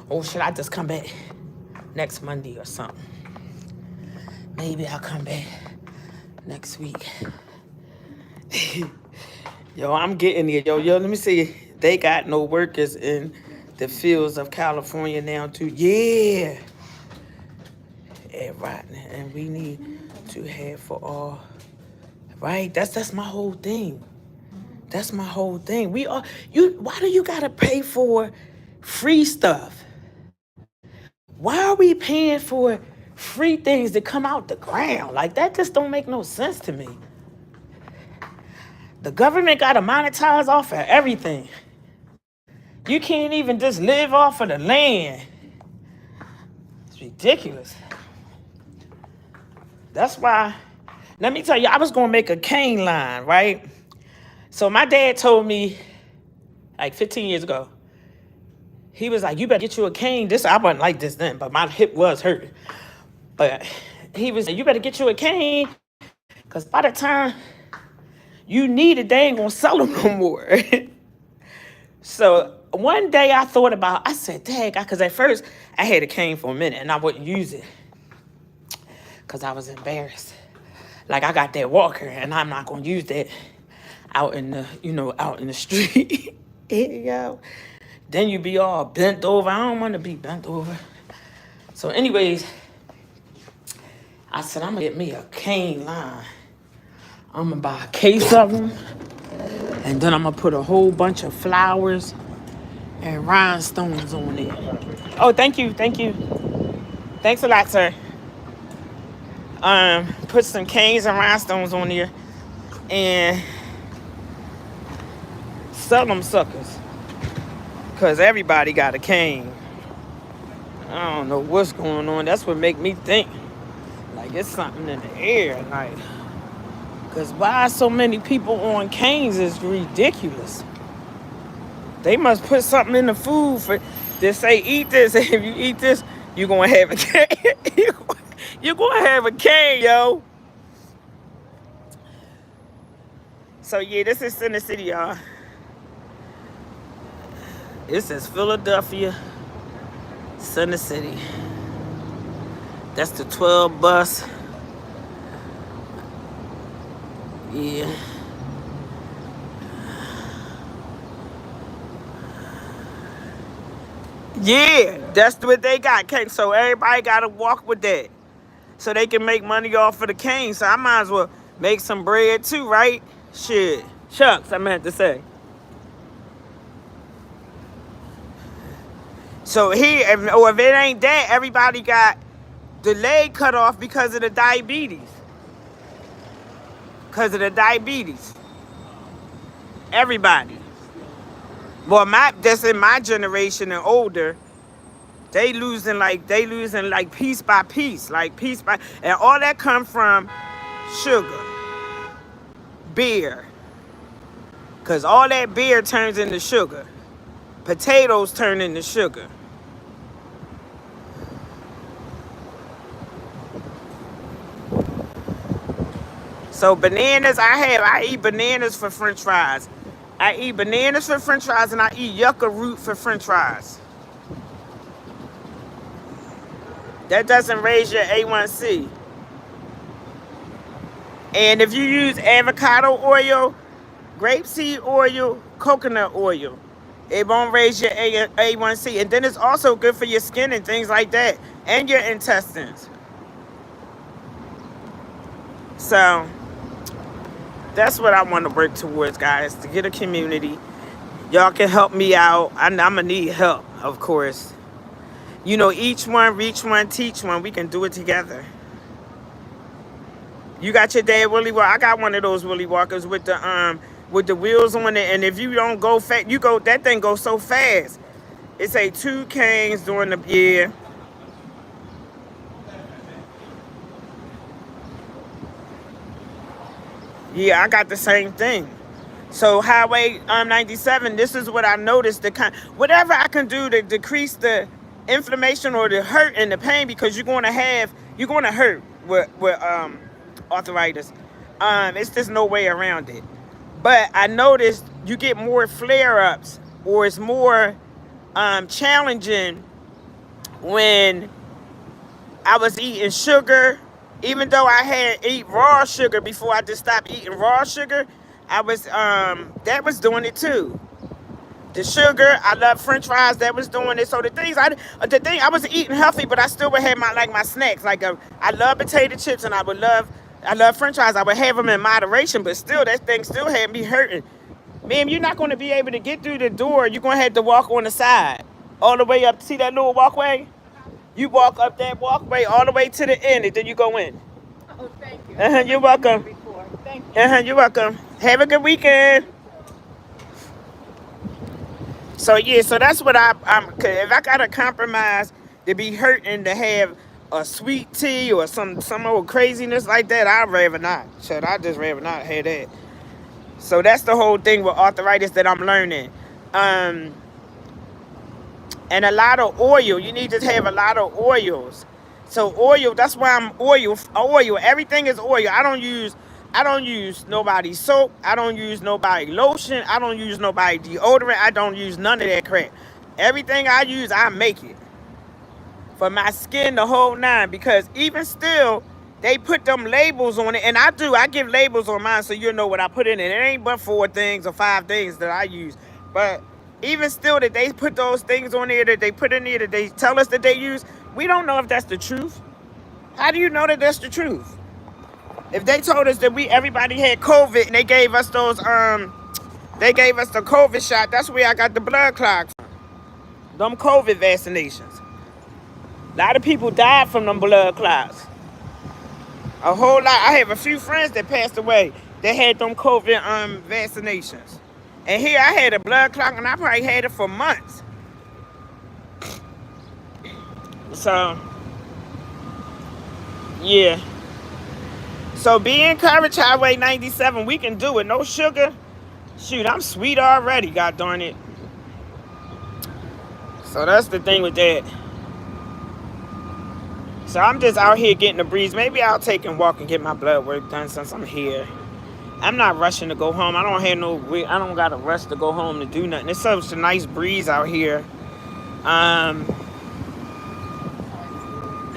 Or should I just come back next Monday or something? Maybe I'll come back next week. Yo, I'm getting here. Yo, let me see. They got no workers in the fields of California now, too. Yeah. And we need to have for all. Right? That's my whole thing. That's my whole thing. Why do you gotta pay for free stuff? Why are we paying for free things that come out the ground? Like, that just don't make no sense to me. The government gotta monetize off of everything. You can't even just live off of the land. It's ridiculous. That's why, let me tell you, I was gonna make a cane line, right? So my dad told me, like 15 years ago, he was like, you better get you a cane. I wasn't like this then, but my hip was hurting. he was, you better get you a cane, because by the time you need it, they ain't gonna sell them no more. So one day I thought about, I said, dang, because at first I had a cane for a minute and I wouldn't use it because I was embarrassed. Like, I got that walker and I'm not gonna use that out in the, out in the street. Yo. Then you be all bent over. I don't want to be bent over. So anyways, I said, I'm gonna get me a cane line. I'm gonna buy a case of them, and then I'm gonna put a whole bunch of flowers and rhinestones on it. Oh, thank you. Thanks a lot, sir. Put some canes and rhinestones on there and sell them suckers. Cause everybody got a cane. I don't know what's going on. That's what make me think like it's something in the air. Like, cause why so many people on canes is ridiculous. They must put something in the food for. They say eat this. If you eat this, you're gonna have a cane. You're gonna have a cane, yo. So yeah, this is Center City, y'all. This is Philadelphia, Center City. That's the 12 bus. Yeah. Yeah, that's what they got. Cane. So everybody got to walk with that. So they can make money off of the cane. So I might as well make some bread too, right? Shit. Shucks, I meant to say. So here, if it ain't that, everybody got the leg cut off because of the diabetes. Everybody. Well, that's in my generation and older, they losing like piece by piece, and all that come from sugar, beer, cause all that beer turns into sugar, potatoes turn into sugar. So bananas, I eat bananas for French fries. I eat bananas for French fries and I eat yucca root for French fries. That doesn't raise your A1C. And if you use avocado oil, grapeseed oil, coconut oil, it won't raise your A1C. And then it's also good for your skin and things like that, and your intestines. So that's what I want to work towards, guys, to get a community. Y'all can help me out. I'm going to need help, of course. Each one, reach one, teach one. We can do it together. You got your dad Willie Walker. I got one of those Willie Walkers with the wheels on it. And if you don't go fast, that thing goes so fast. It say 2 canes during the year. Yeah, I got the same thing. So Highway 97, this is what I noticed. Whatever I can do to decrease the inflammation or the hurt and the pain, because you're going to hurt with arthritis. It's just no way around it. But I noticed you get more flare-ups, or it's more challenging when I was eating sugar. Even though I had eat raw sugar before I just stopped eating raw sugar, I was that was doing it too. The sugar, I love French fries, that was doing it. So the thing I was eating healthy, but I still would have my snacks. I love potato chips and I love French fries. I would have them in moderation, but still that thing still had me hurting. Ma'am, you're not going to be able to get through the door. You're going to have to walk on the side all the way up. See that little walkway? You walk up that walkway all the way to the end, and then you go in. Oh, thank you. You're welcome. Thank you. You're welcome. Have a good weekend. So yeah, so that's what if I gotta compromise to be hurting to have a sweet tea or some old craziness like that, I'd rather not. I'd just rather not have that. So that's the whole thing with arthritis that I'm learning. And a lot of oil. You need to have a lot of oils. So oil, that's why I'm oil. Everything is oil. I don't use nobody's soap. I don't use nobody lotion. I don't use nobody deodorant. I don't use none of that crap. Everything I use, I make it. For my skin, the whole nine. Because even still, they put them labels on it. And I give labels on mine so you'll know what I put in it. It ain't but 4 things or 5 things that I use. But even still that they put those things on there that they put in there that they tell us that they use, we don't know if that's the truth. How do you know that that's the truth? If they told us that everybody had COVID and they gave us the COVID shot, that's where I got the blood clot from. Them COVID vaccinations. A lot of people died from them blood clots. A whole lot. I have a few friends that passed away that had them COVID vaccinations. And here I had a blood clot and I probably had it for months. So, yeah. So be encouraged, Highway 97. We can do it. No sugar. Shoot, I'm sweet already, god darn it. So that's the thing with that. So I'm just out here getting a breeze. Maybe I'll take and walk and get my blood work done since I'm here. I'm not rushing to go home. I don't got to rush to go home to do nothing. It's such a nice breeze out here.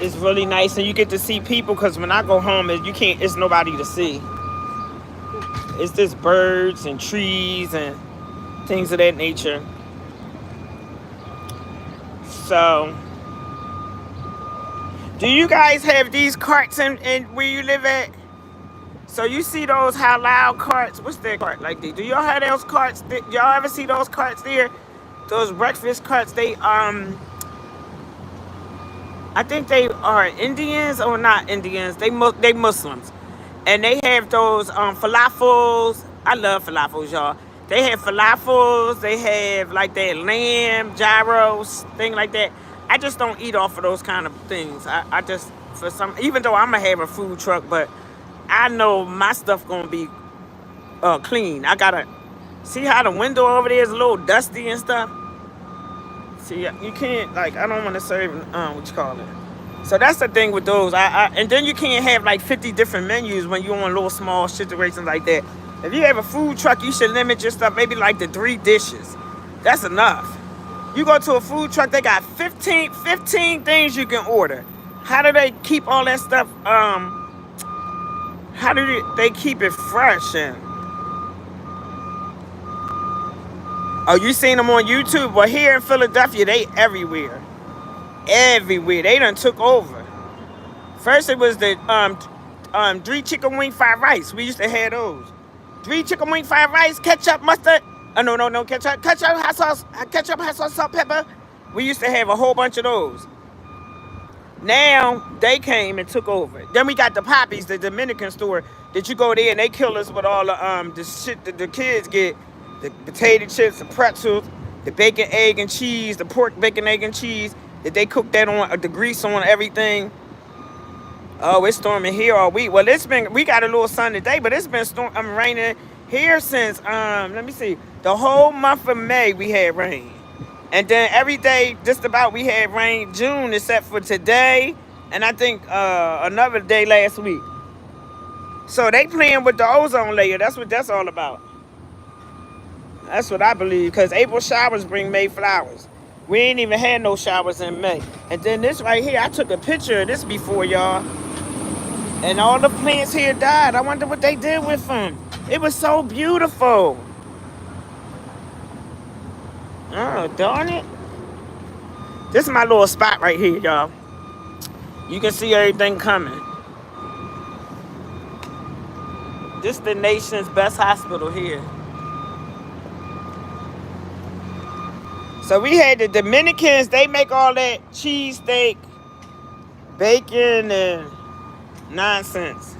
It's really nice, and you get to see people, because when I go home, it's nobody to see. It's just birds and trees and things of that nature. So, do you guys have these carts in where you live at? So you see those halal carts? What's that cart like? Do y'all have those carts? Y'all ever see those carts there? Those breakfast carts, I think they are Indians or not Indians. They Muslims. And they have those falafels. I love falafels, y'all. They have falafels. They have like that lamb, gyros, thing like that. I just don't eat off of those kind of things. I just, even though I'm going to have a food truck, but I know my stuff going to be clean. I got to see how the window over there is a little dusty and stuff. See, you can't, I don't want to serve, what you call it. So that's the thing with those. And then you can't have like 50 different menus when you're on little small situations like that. If you have a food truck, you should limit your stuff maybe like to 3 dishes. That's enough. You go to a food truck, they got 15 things you can order. How do they keep all that stuff, how do they keep it fresh? Oh, you seen them on YouTube? Well, here in Philadelphia, they everywhere. Everywhere. They done took over. First, it was the 3 chicken wing fried rice. We used to have those. 3 chicken wing fried rice, ketchup, mustard. Oh, no, ketchup, hot sauce, salt, pepper. We used to have a whole bunch of those. Now, they came and took over. Then we got the Poppies, the Dominican store, that you go there and they kill us with all the shit that the kids get. The potato chips, the pretzels, the bacon, egg, and cheese, the pork, bacon, egg, and cheese, that they cook that on, the grease on everything. Oh, it's storming here all week. Well, we got a little sun today, but it's been raining here since, let me see, the whole month of May we had rain. And then every day, just about, we had rain June, except for today, and I think another day last week. So they playing with the ozone layer. That's what that's all about. That's what I believe, because April showers bring May flowers. We ain't even had no showers in May. And then this right here, I took a picture of this before, y'all. And all the plants here died. I wonder what they did with them. It was so beautiful. Oh, darn it. This is my little spot right here, y'all. You can see everything coming. This is the nation's best hospital here. So we had the Dominicans, they make all that cheesesteak, bacon, and nonsense.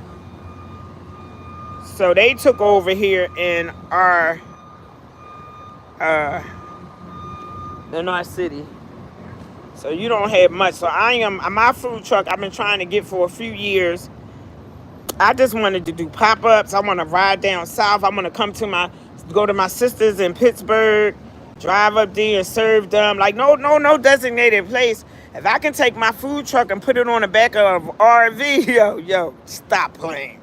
So they took over here in our city. So you don't have much. So my food truck, I've been trying to get for a few years. I just wanted to do pop-ups. I want to ride down south. I want to go to my sisters in Pittsburgh, drive up there and serve them. Like no designated place. If I can take my food truck and put it on the back of an RV, yo, stop playing.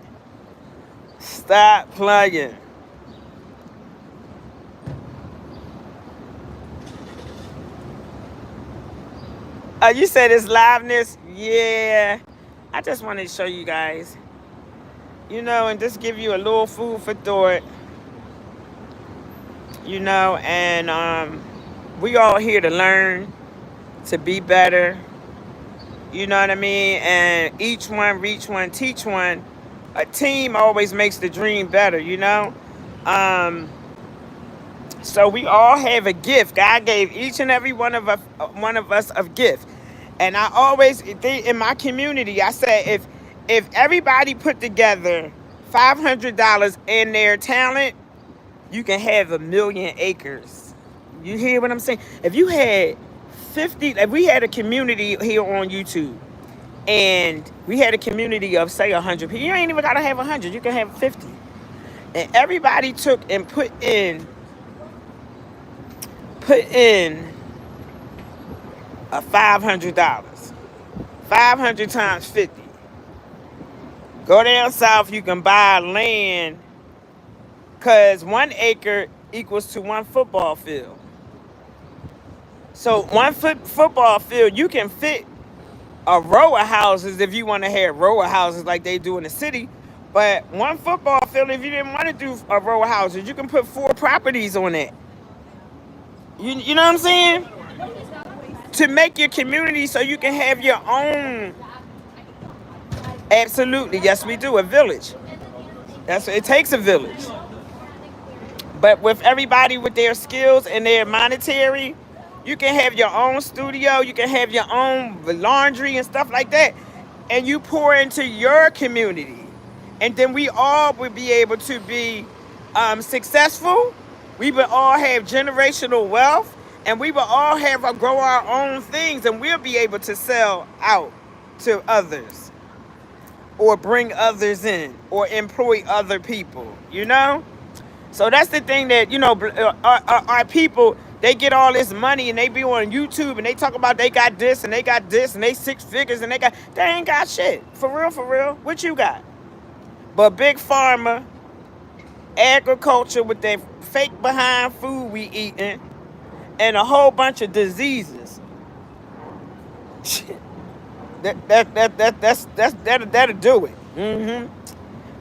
Stop playing. You said it's liveness? Yeah. I just wanted to show you guys. You know, and just give you a little food for thought. You know, and we all here to learn, to be better. You know what I mean? And each one, reach one, teach one. A team always makes the dream better, you know? So we all have a gift. God gave each and every one of us a gift. And I always, in my community, I say if everybody put together $500 in their talent, you can have 1,000,000 acres. You hear what I'm saying? If you had 50, if we had a community here on YouTube, and we had a community of, say, 100 people, you ain't even got to have 100. You can have 50. And everybody took and put in a $500. 500 times 50. Go down south, you can buy land, because 1 acre equals to 1 football field. So 1 football field, you can fit a row of houses if you want to have row of houses like they do in the city. But 1 football field, if you didn't want to do a row of houses, you can put 4 properties on it. You know what I'm saying? To make your community so you can have your own. Absolutely, yes we do, a village. It takes a village. But with everybody with their skills and their monetary, you can have your own studio, you can have your own laundry and stuff like that. And you pour into your community. And then we all would be able to be successful. We would all have generational wealth. And we will all grow our own things, and we'll be able to sell out to others, or bring others in, or employ other people, you know? So that's the thing that, you know, our people, they get all this money, and they be on YouTube, and they talk about they got this, and they got this, and they 6 figures, and they ain't got shit. For real. What you got? But big pharma, agriculture with their fake behind food we eating, and a whole bunch of diseases. That'll do it.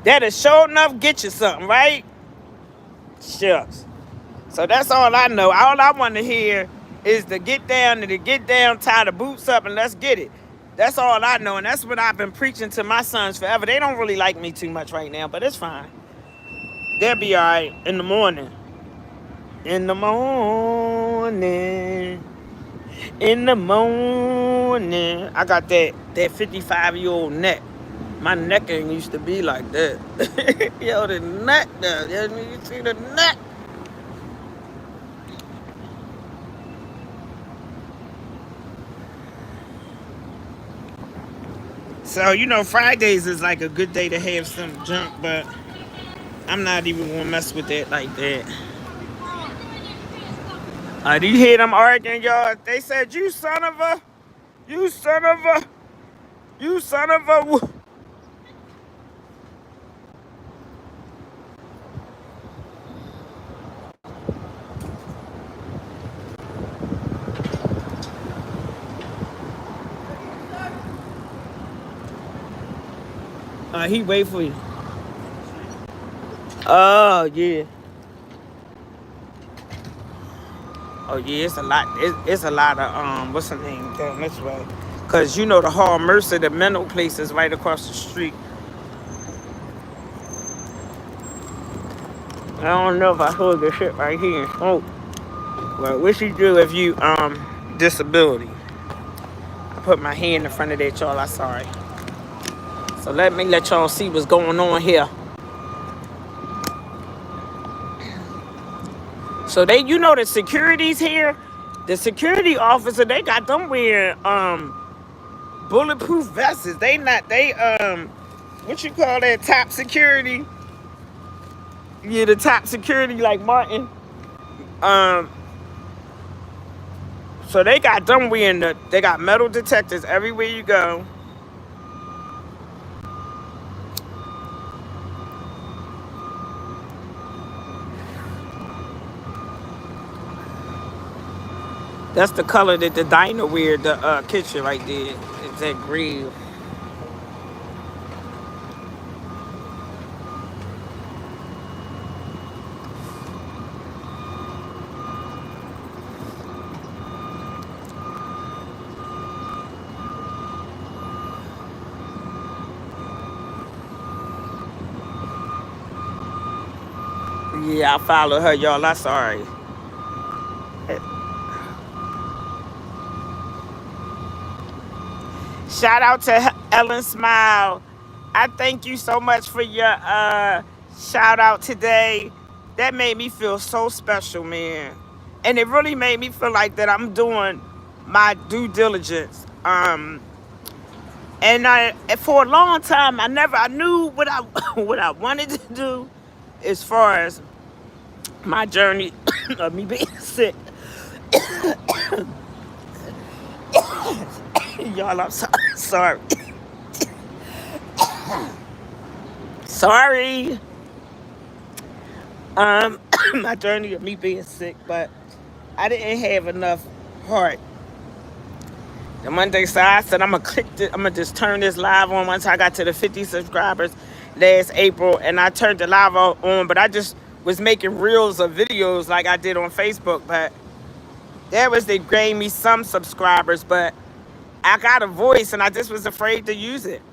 That'll sure enough get you something, right? Shucks. So that's all I know. All I want to hear is to get down, tie the boots up, and let's get it. That's all I know, and that's what I've been preaching to my sons forever. They don't really like me too much right now, but it's fine. They'll be all right in the morning. In the morning, I got that 55-year-old neck. My neck ain't used to be like that. Yo, the neck there. You see the neck? So, you know, Fridays is like a good day to have some junk, but I'm not even gonna mess with that like that. Do you hear them arguing, y'all? They said, you son of a. He wait for you. Oh, yeah. Oh yeah, it's a lot. It's a lot of what's the name down this way? Cause you know the Hall Mercer, the mental place is right across the street. I don't know if I hold this shit right here and smoke. Well, what you do if you disability? I put my hand in front of that, y'all. I'm sorry. So let y'all see what's going on here. So they, you know, the securities here, the security officer, they got them wearing bulletproof vests. They what you call that, top security? Yeah, the top security like Martin. So So they got them wearing they got metal detectors everywhere you go. That's the color that the diner wear, the kitchen right there. It's that green. Yeah, I followed her, y'all. I'm sorry. Shout out to Ellen Smile. I thank you so much for your shout out today. That made me feel so special, man. And it really made me feel like that I'm doing my due diligence. And for a long time, I knew what I what I wanted to do as far as my journey of me being sick. Y'all, I'm sorry. Sorry. My journey of me being sick, but I didn't have enough heart. The Monday, so I said I'm gonna just turn this live on once I got to the 50 subscribers last April, and I turned the live on, but I just was making reels of videos like I did on Facebook, but they gained me some subscribers, but I got a voice and I just was afraid to use it.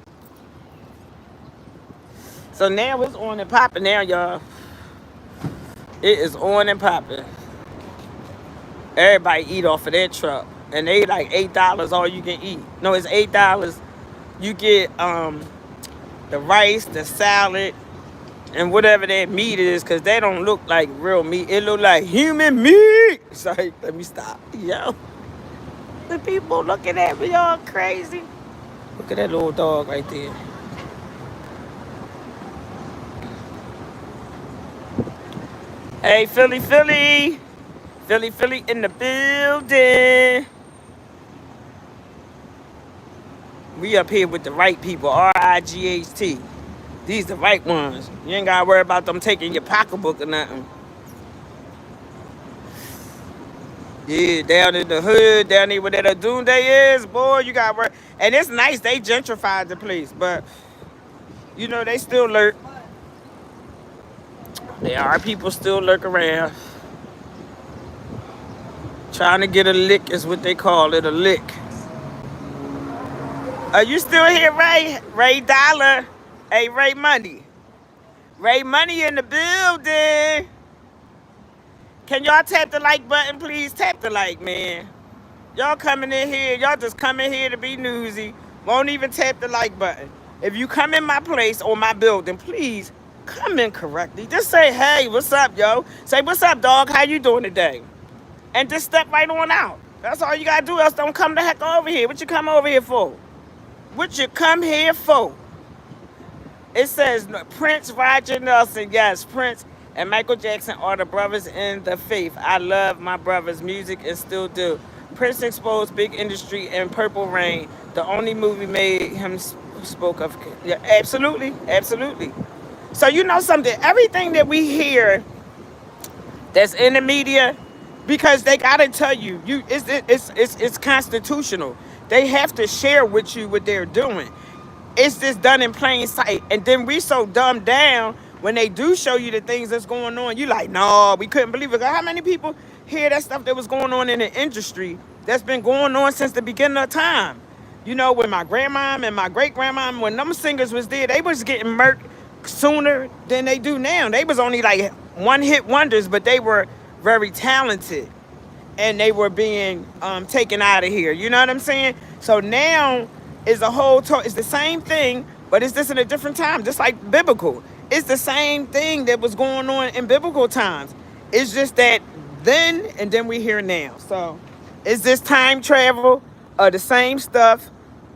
So now it's on and popping now, y'all. It is on and popping. Everybody eat off of that truck. And they like $8 all you can eat. No, it's $8. You get the rice, the salad, and whatever that meat is, because they don't look like real meat. It look like human meat. Sorry, let me stop. Yo. The people looking at me all crazy. Look at that little dog right there. Hey, Philly, Philly. Philly, Philly in the building. We up here with the right people, R-I-G-H-T. These the right ones. You ain't gotta worry about them taking your pocketbook or nothing. Yeah, down in the hood, down there where that Doom Day is, boy, you gotta worry. And it's nice, they gentrified the place, but, you know, they still lurk. There are people still lurk around. Trying to get a lick is what they call it, a lick. Are you still here, Ray? Ray Dollar. Hey, Ray Money. Ray Money in the building. Can y'all tap the like button, please? Tap the like, man. Y'all coming in here. Y'all just coming here to be newsy. Won't even tap the like button. If you come in my place or my building, please come in correctly. Just say, hey, what's up, yo? Say, what's up, dog? How you doing today? And just step right on out. That's all you gotta do. Else don't come the heck over here. What you come over here for? What you come here for? It says Prince, Roger Nelson. Yes, Prince and Michael Jackson are the brothers in the faith. I love my brother's music and still do. Prince exposed big industry in Purple Rain. The only movie made him spoke of. Yeah, absolutely, absolutely. So you know something? Everything that we hear that's in the media, because they gotta tell you, it's constitutional. They have to share with you what they're doing. It's just done in plain sight. And then we so dumbed down when they do show you the things that's going on. You like, no, we couldn't believe it. How many people hear that stuff that was going on in the industry that's been going on since the beginning of time? You know, when my grandma and my great-grandma, when them singers was there, they was getting murked sooner than they do now. They was only like one-hit wonders, but they were very talented. And they were being taken out of here. You know what I'm saying? So now is a whole it's the same thing, but it's just in a different time, just like biblical. It's the same thing that was going on in biblical times. It's just that then and then we here now. So is this time travel or the same stuff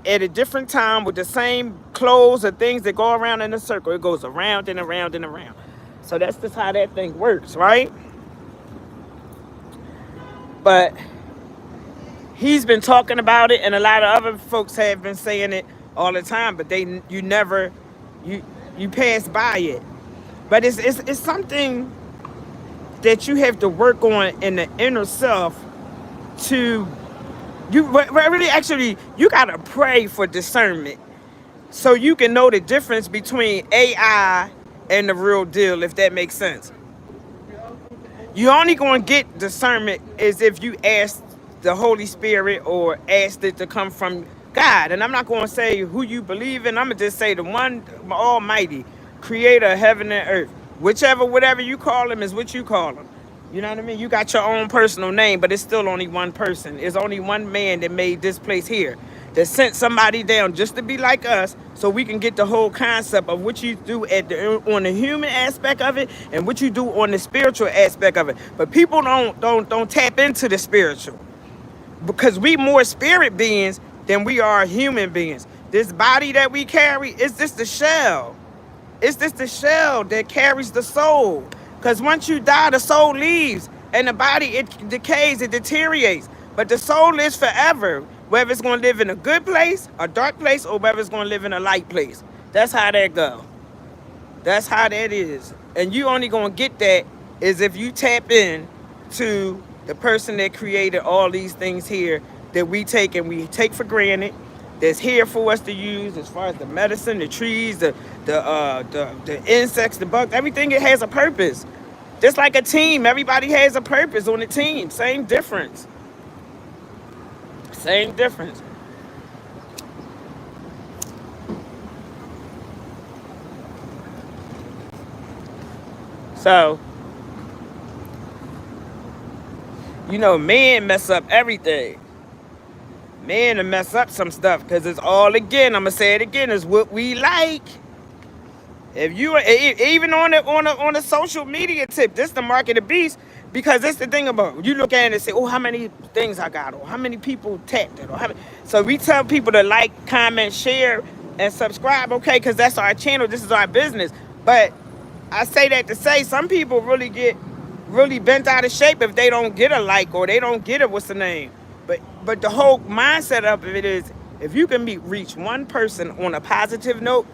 at a different time with the same clothes or things that go around in a circle? It goes around and around and around. So that's just how that thing works, right? But He's been talking about it, and a lot of other folks have been saying it all the time, but you never you pass by it. But it's something that you have to work on in the inner self to really actually you gotta pray for discernment so you can know the difference between AI and the real deal, if that makes sense. You only gonna get discernment is if you ask the Holy Spirit or ask it to come from God. And I'm not gonna say who you believe in. I'm gonna just say the one Almighty, Creator of heaven and earth. Whatever you call him is what you call him. You know what I mean? You got your own personal name, but it's still only one person. It's only one man that made this place here, that sent somebody down just to be like us, so we can get the whole concept of what you do on the human aspect of it and what you do on the spiritual aspect of it. But people don't tap into the spiritual because we more spirit beings than we are human beings. This body that we carry is just the shell. It's just the shell that carries the soul. Because once you die, the soul leaves. And the body, it decays, it deteriorates. But the soul lives forever. Whether it's going to live in a good place, a dark place, or whether it's going to live in a light place. That's how that go. That's how that is. And you only going to get that is if you tap in to the person that created all these things here that we take for granted, that's here for us to use as far as the medicine, the trees, the insects, the bugs, everything. It has a purpose. Just like a team, everybody has a purpose on the team. Same difference. Same difference. So, men mess up everything. Man, to mess up some stuff because it's all, again, I'm gonna say it again, is what we like. If you even on the social media tip, this the mark of the beast, because that's the thing about you look at it and say, oh, how many things I got, or how many people tapped it, or how many. So we tell people to like, comment, share, and subscribe, okay, because that's our channel, this is our business. But I say that to say some people really get really bent out of shape if they don't get a like or they don't get it, what's the name? But the whole mindset of it is, if you can reach one person on a positive note,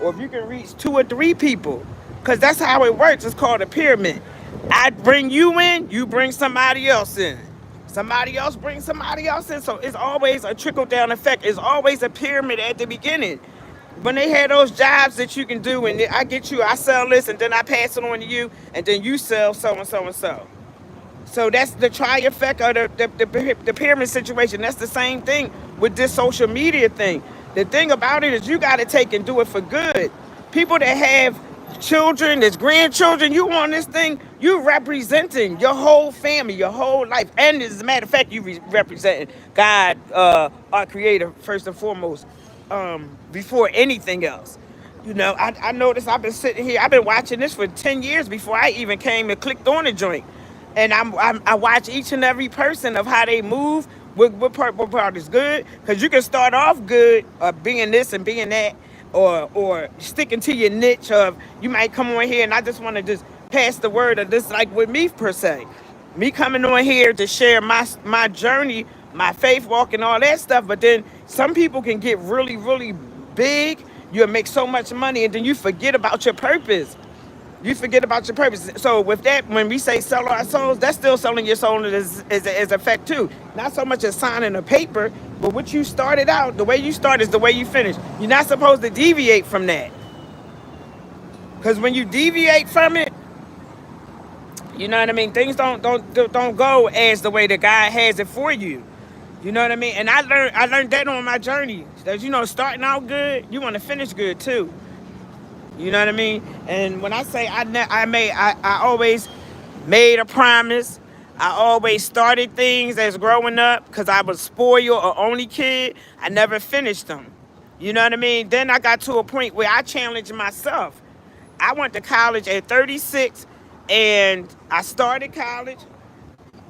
or if you can reach 2 or 3 people, because that's how it works. It's called a pyramid. I bring you in, you bring somebody else in. Somebody else brings somebody else in. So it's always a trickle-down effect. It's always a pyramid at the beginning. When they had those jobs that you can do, and I sell this, and then I pass it on to you, and then you sell so and so and so. So that's the effect of the pyramid situation. That's the same thing with this social media thing. The thing about it is you got to take and do it for good. People that have children, there's grandchildren, you on this thing, you representing your whole family, your whole life. And as a matter of fact, you representing God, our creator, first and foremost, before anything else. I noticed I've been sitting here, I've been watching this for 10 years before I even came and clicked on the joint. And I watch each and every person of how they move, what part is good. Because you can start off good, being this and being that, or sticking to your niche of, you might come on here and I just want to just pass the word of this, like with me per se. Me coming on here to share my journey, my faith walk and all that stuff. But then some people can get really, really big. You'll make so much money and then you forget about your purpose. You forget about your purpose. So with that, when we say sell our souls, that's still selling your soul as a fact too. Not so much as signing a paper, but what you started out, the way you start is the way you finish. You're not supposed to deviate from that. Because when you deviate from it, you know what I mean? Things don't go as the way that God has it for you. You know what I mean? And I learned that on my journey. That starting out good, you want to finish good too. You know what I mean? And when I say I always made a promise. I always started things as growing up because I was spoiled or only kid. I never finished them. You know what I mean? Then I got to a point where I challenged myself. I went to college at 36 and I started college.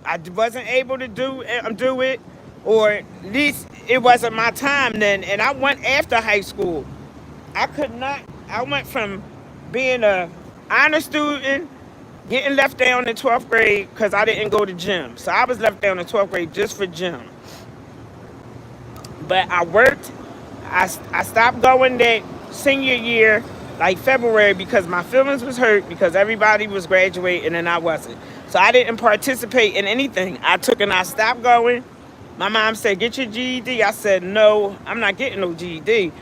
I wasn't able to do it, or at least it wasn't my time then. And I went after high school. I went from being an honor student, getting left down in 12th grade because I didn't go to gym. So I was left down in 12th grade just for gym. But I worked. I stopped going that senior year, like February, because my feelings was hurt because everybody was graduating and I wasn't. So I didn't participate in anything. I took and I stopped going. My mom said, "Get your GED." I said, "No, I'm not getting no GED.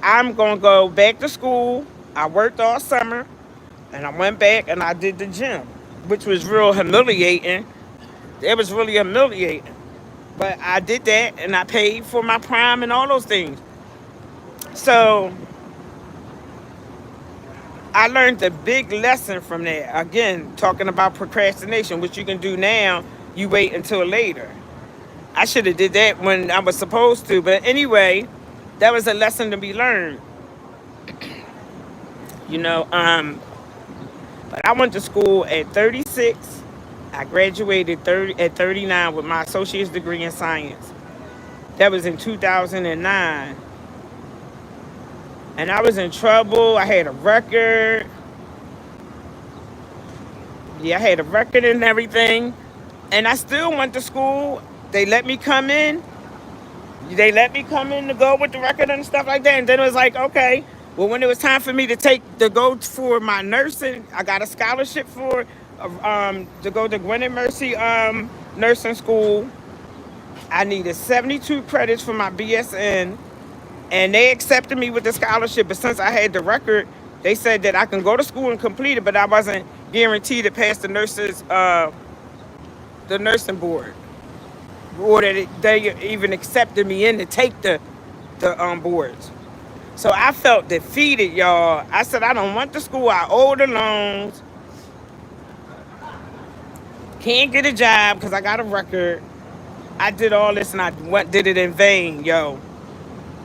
I'm gonna go back to school." I worked all summer, and I went back and I did the gym, which was real humiliating. It was really humiliating. But I did that and I paid for my prime and all those things. So I learned a big lesson from that. Again, talking about procrastination, which you can do now, you wait until later. I should have did that when I was supposed to. But anyway, that was a lesson to be learned. You know, but I went to school at 36. I graduated at 39 with my associate's degree in science. That was in 2009. And I was in trouble. I had a record. Yeah, I had a record and everything. And I still went to school. They let me come in. They let me come in to go with the record and stuff like that. And then it was like, okay. Well, when it was time for me to go for my nursing, I got a scholarship to go to Gwinnett Mercy nursing school. I needed 72 credits for my BSN. And they accepted me with the scholarship, but since I had the record, they said that I can go to school and complete it, but I wasn't guaranteed to pass the nursing board, or that they even accepted me in to take the boards. So I felt defeated, y'all. I said I don't want the school. I owe the loans. Can't get a job because I got a record. I did all this and I did it in vain, yo.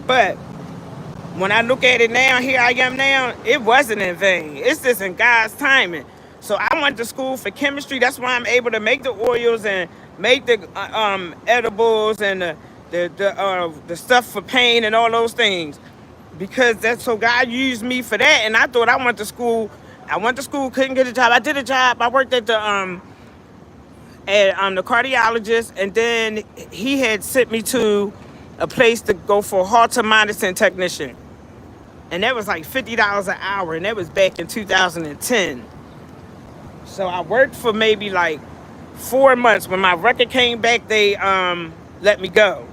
But when I look at it now, here I am now, it wasn't in vain. It's just in God's timing. So I went to school for chemistry. That's why I'm able to make the oils and make the edibles and the stuff for pain and all those things. Because so God used me for that. And I thought I went to school. Couldn't get a job. I did a job. I worked at the cardiologist, and then he had sent me to a place to go for a Holter monitoring technician. And that was like $50 an hour, and that was back in 2010. So I worked for maybe like 4 months. When my record came back, they let me go.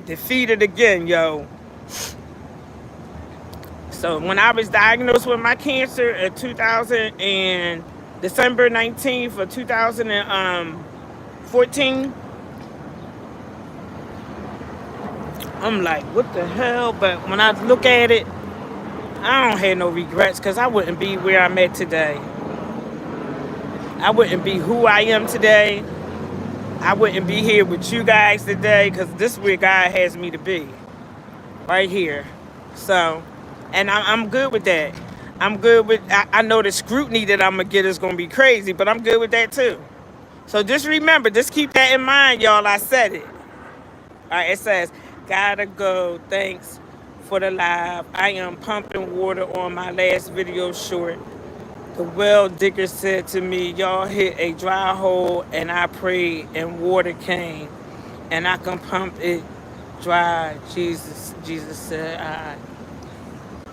Defeated again, yo. So when I was diagnosed with my cancer in December 19th of 2014, I'm like, what the hell? But when I look at it, I don't have no regrets because I wouldn't be where I'm at today. I wouldn't be who I am today. I wouldn't be here with you guys today because this is where God has me to be. Right here. So, and I'm good with that. I'm good with, I know the scrutiny that I'm going to get is going to be crazy, but I'm good with that too. So just remember, just keep that in mind, y'all. I said it. All right, it says, gotta go. Thanks for the live. I am pumping water on my last video short. The well digger said to me, y'all hit a dry hole, and I prayed and water came, and I can pump it dry. Jesus said, I.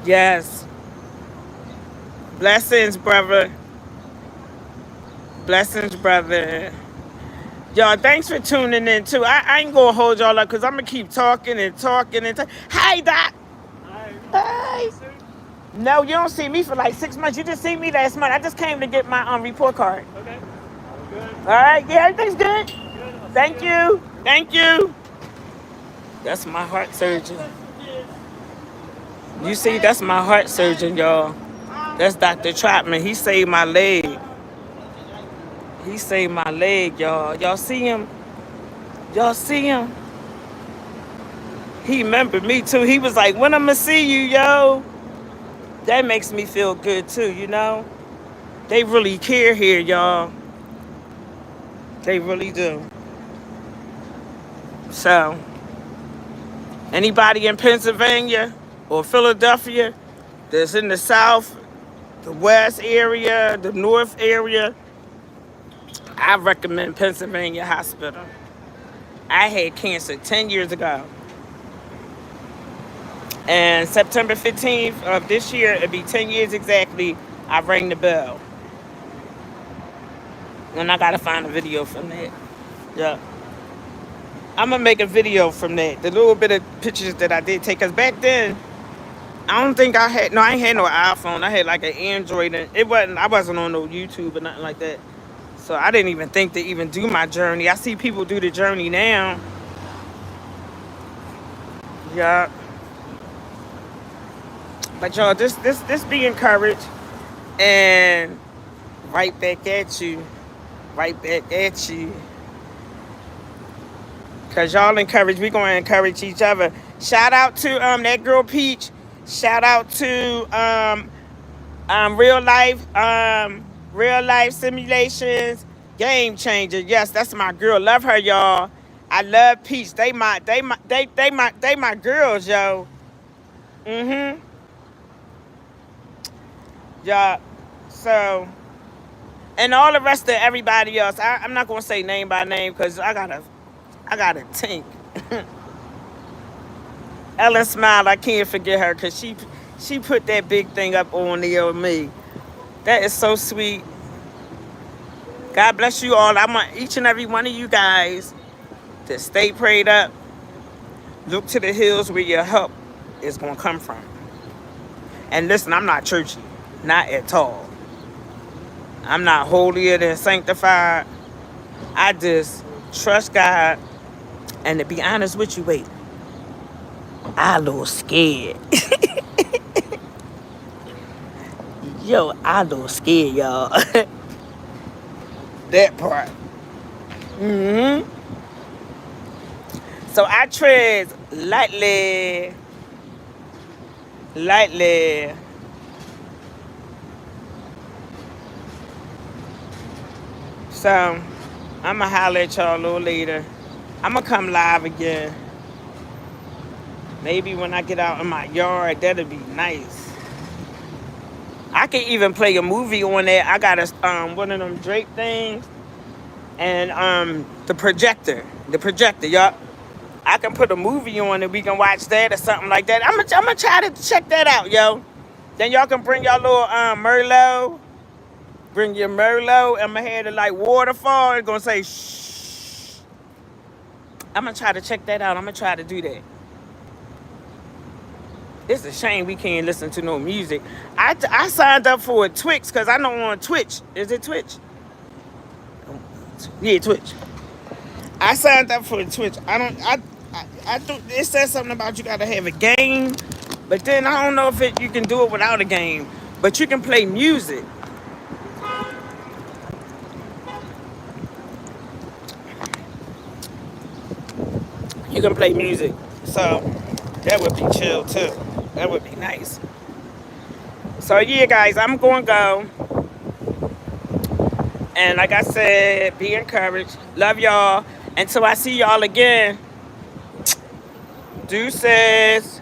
Yes. Blessings, brother. Blessings, brother. Y'all, thanks for tuning in, too. I ain't going to hold y'all up because I'm going to keep talking and talking and talking. Hi, Doc. Hi. No, you don't see me for like 6 months. You just see me last month. I just came to get my report card. Okay. Good. All right. Yeah, everything's good. Thank you. Thank you. That's my heart surgeon. You see, that's my heart surgeon, y'all. That's Dr. Trotman. He saved my leg. He saved my leg, y'all. Y'all see him? Y'all see him? He remembered me, too. He was like, when I'm going to see you, yo? That makes me feel good, too, you know? They really care here, y'all. They really do. So, anybody in Pennsylvania or Philadelphia that's in the South, the West area, the North area, I recommend Pennsylvania Hospital. I had cancer 10 years ago. And September 15th of this year, it'll be 10 years exactly, I rang the bell. And I gotta find a video from that. Yeah. I'm gonna make a video from that. The little bit of pictures that I did take. Cause back then, I don't think I ain't had no iPhone. I had like an Android, and I wasn't on no YouTube or nothing like that. So I didn't even think to even do my journey. I see people do the journey now. Yeah. But y'all, this be encouraged, and right back at you. Right back at you. Cause y'all encourage, we gonna encourage each other. Shout out to that girl Peach. Shout out to real life simulations, game changer. Yes, that's my girl. Love her, y'all. I love Peach. They my girls, yo. Yeah. So, and all the rest of everybody else. I'm not gonna say name by name because I gotta think. Ellen Smile, I can't forget her because she put that big thing up on there with me. That is so sweet. God bless you all. I want each and every one of you guys to stay prayed up. Look to the hills where your help is going to come from. And listen, I'm not churchy. Not at all. I'm not holier than sanctified. I just trust God. And to be honest with you, wait. I a little scared. Yo, I a little scared, y'all. That part. So I tread lightly. So I'ma holler at y'all a little later. I'ma come live again. Maybe when I get out in my yard, that'll be nice. I can even play a movie on there. I got one of them Drake things, and the projector, y'all. I can put a movie on and we can watch that or something like that. I'm gonna try to check that out, yo. Then y'all can bring y'all little Merlot. Bring your Merlot. I'm gonna have the like waterfall. It's gonna say shh. I'm gonna try to check that out. I'm gonna try to do that. It's a shame we can't listen to no music. I signed up for a Twitch because I know on Twitch. Is it Twitch? Yeah, Twitch. I signed up for a Twitch. I think it says something about you gotta have a game, but then I don't know if you can do it without a game. But you can play music. You can play music. So that would be chill too. That would be nice. So yeah, guys, I'm going to go. And like I said, be encouraged. Love y'all. Until I see y'all again. Deuces.